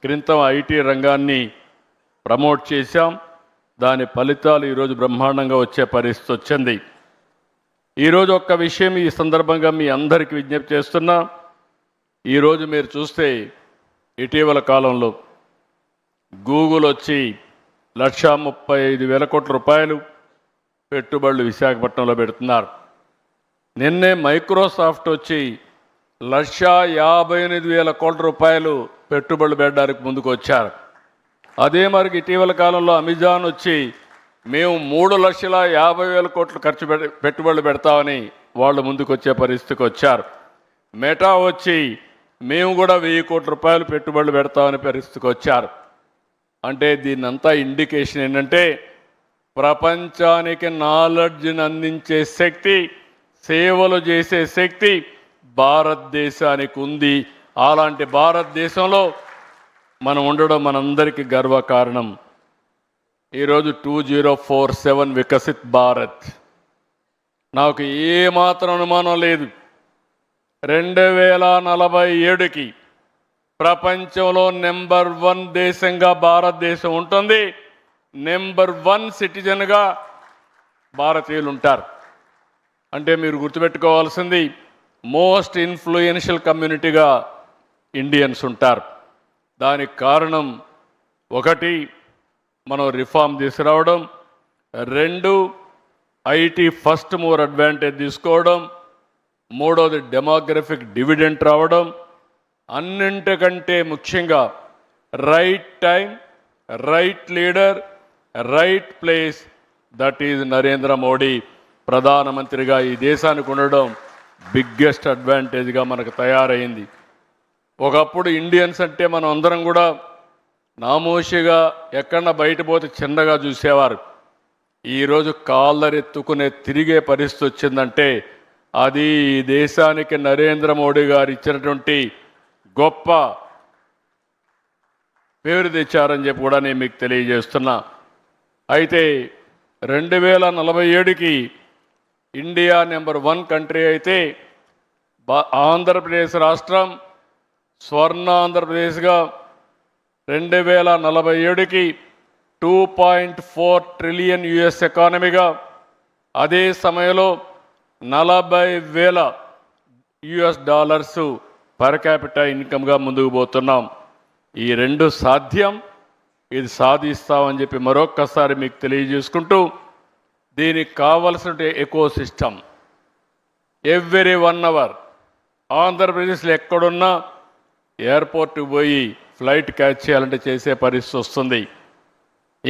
[SPEAKER 2] క్రితం ఐటీ రంగాన్ని ప్రమోట్ చేశాం. దాని ఫలితాలు ఈరోజు బ్రహ్మాండంగా వచ్చే పరిస్థితి వచ్చింది. ఈరోజు ఒక్క విషయం ఈ సందర్భంగా మీ అందరికీ విజ్ఞప్తి చేస్తున్నా. ఈరోజు మీరు చూస్తే ఇటీవల కాలంలో గూగుల్ వచ్చి 1,35,000 కోట్ల రూపాయలు పెట్టుబడులు విశాఖపట్నంలో పెడుతున్నారు. నిన్నే మైక్రోసాఫ్ట్ వచ్చి 1,58,000 కోట్ల రూపాయలు పెట్టుబడులు పెట్టడానికి ముందుకు వచ్చారు. అదే మరి ఇటీవల కాలంలో అమెజాన్ వచ్చి మేము 3,50,000 కోట్లు పెట్టుబడులు పెడతామని వాళ్ళు ముందుకు వచ్చే పరిస్థితికి వచ్చారు. మెటా వచ్చి మేము కూడా 1,000 కోట్ల రూపాయలు పెట్టుబడులు పెడతామని పరిస్థితికి వచ్చారు. అంటే దీన్నంతా ఇండికేషన్ ఏంటంటే ప్రపంచానికి నాలెడ్జ్ని అందించే శక్తి, సేవలు చేసే శక్తి భారతదేశానికి ఉంది. అలాంటి భారతదేశంలో మనం ఉండడం మనందరికీ గర్వకారణం. ఈరోజు 2047 వికసిత్ భారత్. నాకు ఏమాత్రం అనుమానం లేదు, 2047కి ప్రపంచంలో నెంబర్ 1 దేశంగా భారతదేశం ఉంటుంది. నెంబర్ 1 సిటిజన్గా భారతీయులు ఉంటారు. అంటే మీరు గుర్తుపెట్టుకోవాల్సింది మోస్ట్ ఇన్ఫ్లుయెన్షియల్ కమ్యూనిటీగా ఇండియన్స్ ఉంటారు. దానికి కారణం 1 మనం రిఫార్మ్ తీసుకురావడం, 2 ఐటీ ఫస్ట్ మూవర్ అడ్వాంటేజ్ తీసుకోవడం, 3వది డెమోగ్రఫిక్ డివిడెంట్ రావడం, అన్నింటికంటే ముఖ్యంగా right time right leader, right place. That is Narendra Modi. ప్రధానమంత్రిగా ఈ దేశానికి ఉండడం బిగ్గెస్ట్ అడ్వాంటేజ్గా మనకు తయారైంది. ఒకప్పుడు ఇండియన్స్ అంటే మనం అందరం కూడా నామోషిగా ఎక్కడన్నా బయట పోతే చిన్నగా చూసేవారు. ఈరోజు కాళ్ళరెత్తుకునే తిరిగే పరిస్థితి వచ్చిందంటే అది ఈ దేశానికి నరేంద్ర మోడీ గారు ఇచ్చినటువంటి గొప్ప పేరు తెచ్చారని చెప్పి కూడా నేను మీకు తెలియజేస్తున్నా. అయితే 2047కి ఇండియా నెంబర్ 1 కంట్రీ అయితే ఆంధ్రప్రదేశ్ రాష్ట్రం స్వర్ణ ఆంధ్రప్రదేశ్గా 2047కి 2.4 ట్రిలియన్ యుఎస్ ఎకానమీగా, అదే సమయంలో $40,000 పర్ క్యాపిటల్ ఇన్కమ్గా ముందుకు పోతున్నాం. ఈ రెండు సాధ్యం, ఇది సాధిస్తామని చెప్పి మరొక్కసారి మీకు తెలియజేసుకుంటూ, దీనికి కావలసిన ఎకో సిస్టమ్ ఎవ్రీ 1 అవర్ ఆంధ్రప్రదేశ్లో ఎక్కడున్నా ఎయిర్పోర్ట్కి పోయి ఫ్లైట్ క్యాచ్ చేయాలంటే చేసే పరిస్థితి వస్తుంది.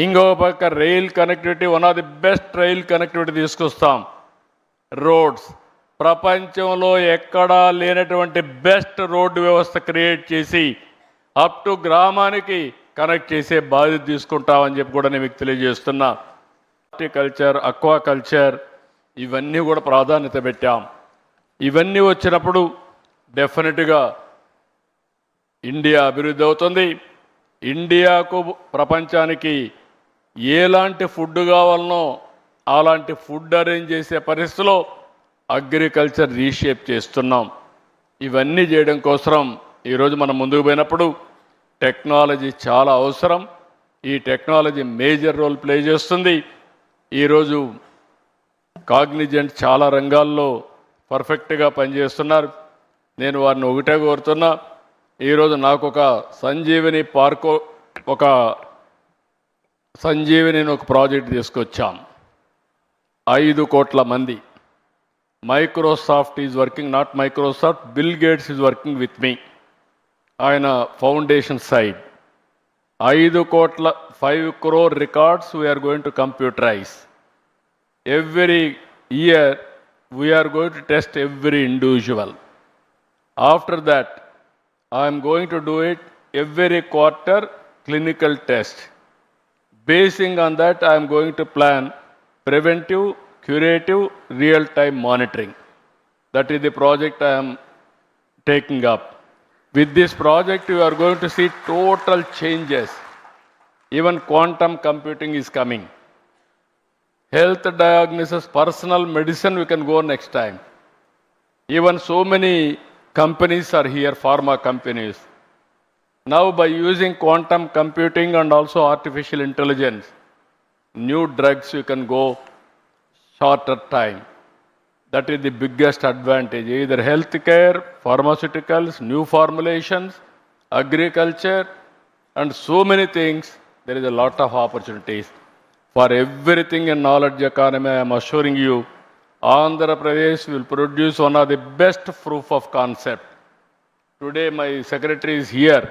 [SPEAKER 2] ఇంకో పక్క rail connectivity, one of the best rail connectivity తీసుకొస్తాం. రోడ్స్ ప్రపంచంలో ఎక్కడా లేనటువంటి బెస్ట్ రోడ్డు వ్యవస్థ క్రియేట్ చేసి అప్ టు గ్రామానికి కనెక్ట్ చేసే బాధ్యత తీసుకుంటామని చెప్పి కూడా నేను మీకు తెలియజేస్తున్నా. హార్టికల్చర్, అక్వాకల్చర్ ఇవన్నీ కూడా ప్రాధాన్యత పెట్టాం. ఇవన్నీ వచ్చినప్పుడు డెఫినెట్గా ఇండియా అభివృద్ధి అవుతుంది. ఇండియాకు ప్రపంచానికి ఎలాంటి ఫుడ్ కావాలనో అలాంటి ఫుడ్ అరేంజ్ చేసే పరిస్థితిలో అగ్రికల్చర్ రీషేప్ చేస్తున్నాం. ఇవన్నీ చేయడం కోసం ఈరోజు మనం ముందుకు పోయినప్పుడు టెక్నాలజీ చాలా అవసరం. ఈ టెక్నాలజీ మేజర్ రోల్ ప్లే చేస్తుంది. ఈరోజు కాగ్నిజెంట్ చాలా రంగాల్లో పర్ఫెక్ట్గా పనిచేస్తున్నారు. నేను వారిని ఒకటే కోరుతున్నా, ఈరోజు నాకు ఒక సంజీవిని పార్కు, ఒక సంజీవిని ఒక ప్రాజెక్ట్ తీసుకొచ్చాం. 5 కోట్ల మంది. Microsoft is working, not Microsoft, Bill Gates is working with me. ఆయన foundation side 5 crore records we are going to computerize. Every year we are going to test every individual. After that, I am going to do it every quarter clinical test. Basing on that, I am going to plan preventive, curative, real-time monitoring. That is the project I am taking up. With this project, you are going to see total changes. Even quantum computing is coming. Health diagnosis, personal medicine, we can go next time. Even so many companies are here, pharma companies. Now by using quantum computing and also artificial intelligence, new drugs you can go shorter time. That is the biggest advantage. Either healthcare, pharmaceuticals, new formulations, agriculture, and so many things. There is a lot of opportunities. For everything in knowledge economy, I am assuring you, Andhra Pradesh will produce one of the best proof of concept. Today my secretary is here,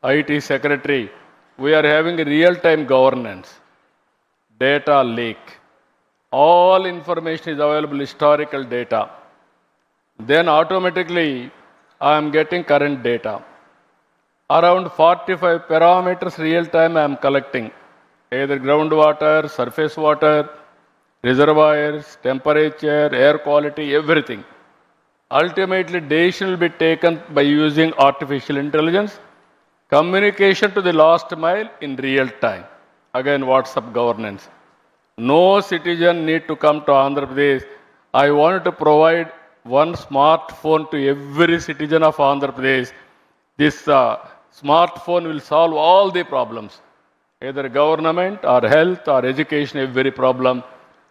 [SPEAKER 2] IT secretary. We are having a real-time governance, data lake. All information is available, historical data. Then automatically I am getting current data. Around 45 parameters real time I am collecting. Either groundwater, surface water, reservoirs, temperature, air quality, everything. Ultimately, decision will be taken by using artificial intelligence. Communication to the last mile in real time. Again, WhatsApp governance. No citizen need to come to Andhra Pradesh. I want to provide one smartphone to every citizen of Andhra Pradesh. This smartphone will solve all the problems, either government or health or education, every problem.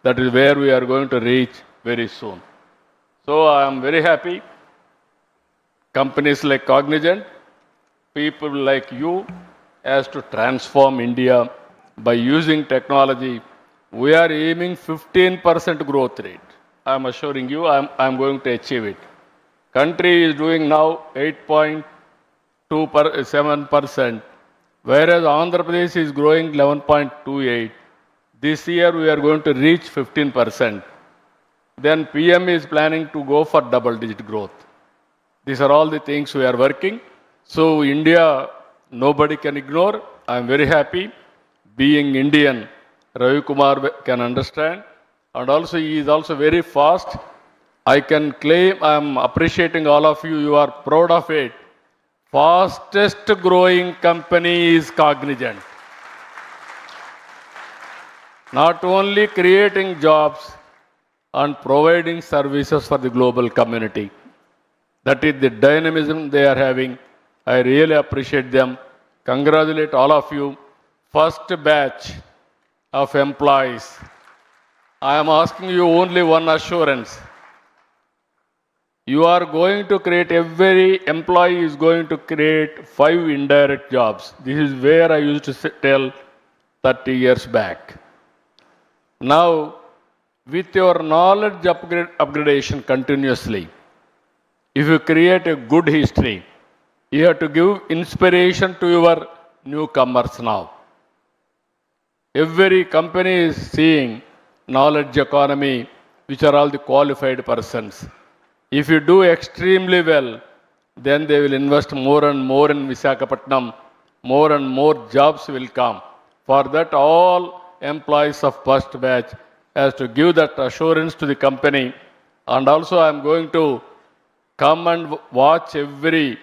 [SPEAKER 2] That is where we are going to reach very soon. So I am very happy. Companies like Cognizant, people like you, has to transform India by using technology. We are aiming 15% growth rate. I am assuring you, I am going to achieve it. Country is doing now 8.27%. whereas Andhra Pradesh is growing 11.28. This year we are going to reach 15%. Then PM is planning to go for double-digit growth. These are all the things we are working. So India, nobody can ignore. I am very happy. Being Indian, Ravi Kumar can understand. And also he is also very fast. I can claim, I am appreciating all of you. You are proud of it. Fastest growing company is Cognizant. Not only creating jobs and providing services for the global community. That is the dynamism they are having. I really appreciate them. Congratulate all of you. First batch of employees. I am asking you only one assurance. You are going to create, every employee is going to create 5 indirect jobs. This is where I used to tell 30 years back. Now, with your knowledge upgradation continuously, if you create a good history, you have to give inspiration to your newcomers now. Every company is seeing knowledge economy, which are all the qualified persons. If you do extremely well, then they will invest more and more in Visakhapatnam. More and more jobs will come. For that, all employees of first batch has to give that assurance to the company. And also I am going to come and watch every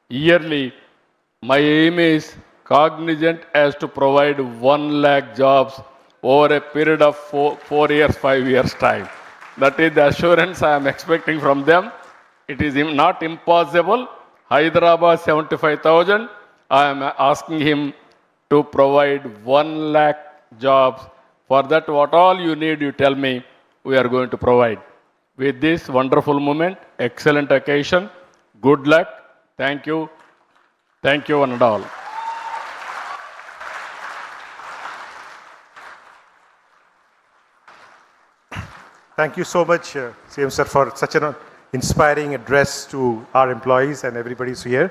[SPEAKER 2] yearly. My aim is Cognizant has to provide 1 lakh jobs over a period of 4 years, 5 years time. That is the assurance I am expecting from them. It is not impossible. Hyderabad 75,000. I am asking him to provide 1 lakh jobs. For that, what all you need, you tell me, we are going to provide. With this wonderful moment, excellent occasion, good luck. Thank you. Thank you, one and all.
[SPEAKER 5] Thank you so much, CM sir, for such an inspiring address to our employees and everybody who's here.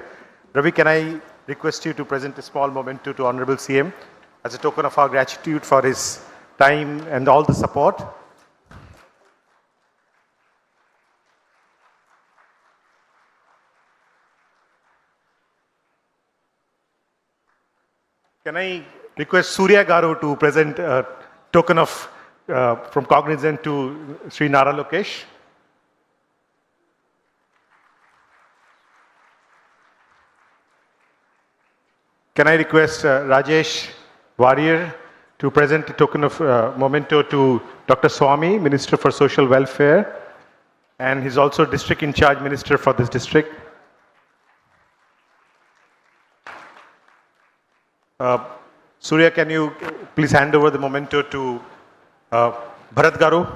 [SPEAKER 5] Ravi, can I request you to present a small memento to Honorable CM as a token of our gratitude for his time and all the support. Can I request Surya Garu to present a token of from Cognizant to Sri NaraLokesh? Can I request Rajesh Warrior to present a token of memento to Dr. Swami, Minister for Social Welfare, and he's also District in Charge Minister for this district. Surya, can you please hand over the memento to Bharat Garu?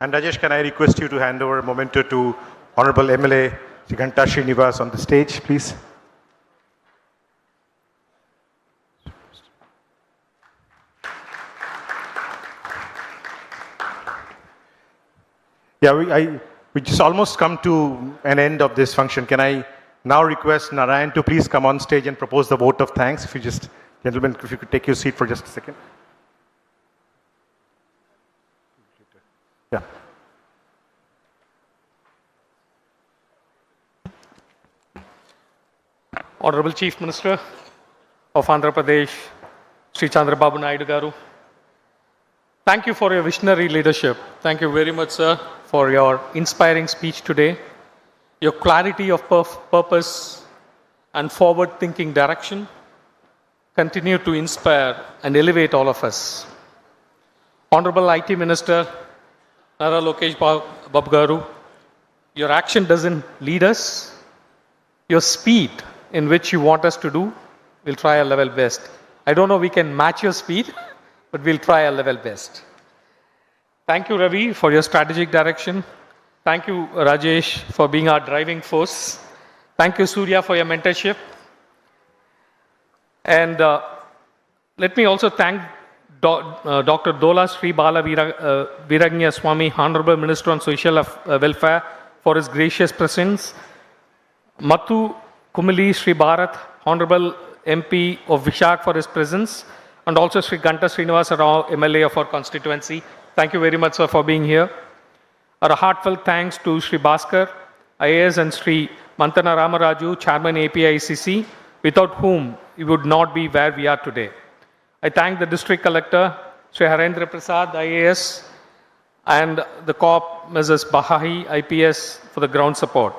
[SPEAKER 5] And Rajesh, can I request you to hand over a memento to Honorable MLA Ghanta Srinivas on the stage, please? Yeah, we just almost come to an end of this function. Can I now request Narayan to please come on stage and propose the vote of thanks? If you just, gentlemen, if you could take your seat for just a second. Yeah.
[SPEAKER 3] Honorable Chief Minister of Andhra Pradesh, Sri Chandrababu Naidu Garu, thank you for your visionary leadership. Thank you very much, sir, for your inspiring speech today. Your clarity of purpose and forward-thinking direction continue to inspire and elevate all of us. Honorable IT Minister NaraLokesh Babu Garu, your action doesn't lead us. Your speed in which you want us to do, we'll try our level best. I don't know we can match your speed, but we'll try our level best. Thank you, Ravi, for your strategic direction. Thank you, Rajesh, for being our driving force. Thank you, Surya, for your mentorship. And let me also thank Dr. Dola Sri Bala Viragnya Swami, Honorable Minister on Social Welfare, for his gracious presence. Mathu Kumali Sri Bharat, Honorable MP of Vishak, for his presence. And also Sri Ganta Srinivasa Rao, MLA of our constituency. Thank you very much, sir, for being here. Our heartfelt thanks to Sri Bhaskar, IAS, and Sri Mantana Ramaraju, Chairman APICC, without whom we would not be where we are today. I thank the District Collector, Sri Harendra Prasad, IAS, and the COP, Mrs. Bahahi, IPS, for the ground support.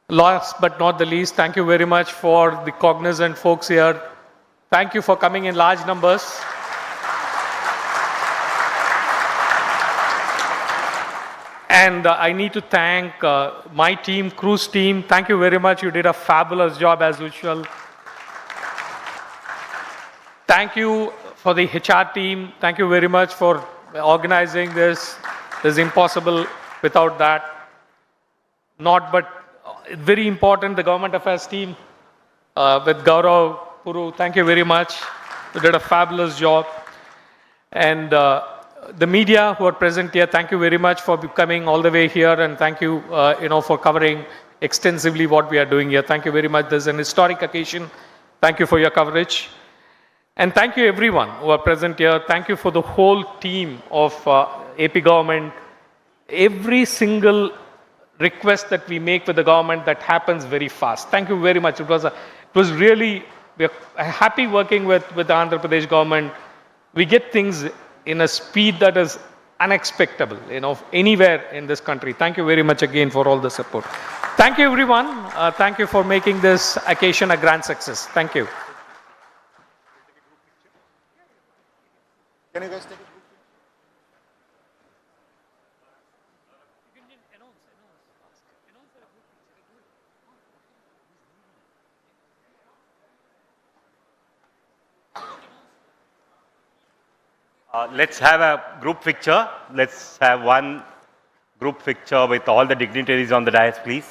[SPEAKER 3] Last but not the least, thank you very much for the Cognizant folks here. Thank you for coming in large numbers. And I need to thank my team, cruise team. Thank you very much. You did a fabulous job as usual. Thank you for the HR team. Thank you very much for organizing this. This is impossible without that. Not but very important, the government affairs team with Gaurav Puru. Thank you very much. You did a fabulous job. And the media who are present here, thank you very much for coming all the way here, and thank you, for covering extensively what we are doing here. Thank you very much. This is an historic occasion. Thank you for your coverage. And thank you everyone who are present here. Thank you for the whole team of AP government. Every single request that we make with the government, that happens very fast. Thank you very much. It was really, we're happy working with the Andhra Pradesh government. We get things in a speed that is unexpected, anywhere in this country. Thank you very much again for all the support. Thank you everyone. Thank you for making this occasion a grand success. Thank you.
[SPEAKER 5] Can you guys take a
[SPEAKER 4] Let's have a group picture. Let's have one group picture with all the dignitaries on the dais, please.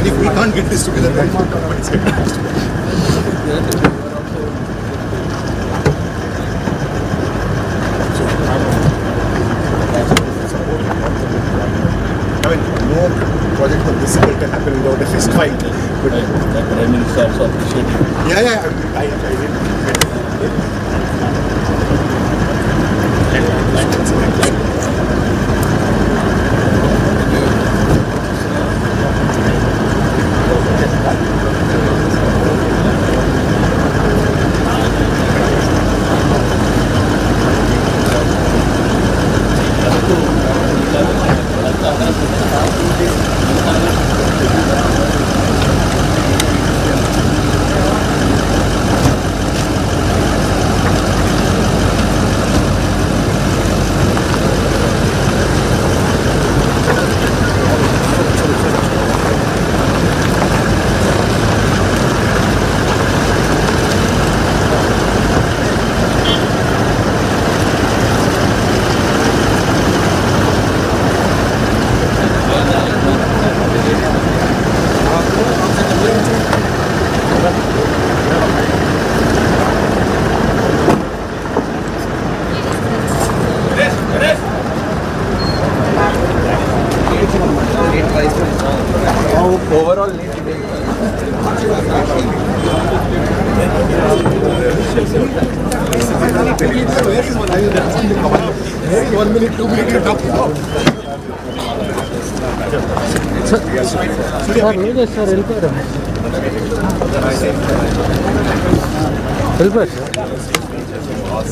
[SPEAKER 5] mean, if we can't get this together, then companies can get this together. I mean, no project of this scale can happen without a fist fight. But
[SPEAKER 2] The Prime Minister also appreciated.
[SPEAKER 5] yeah, I did.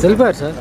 [SPEAKER 10] వెళ్ళిపోయారు sir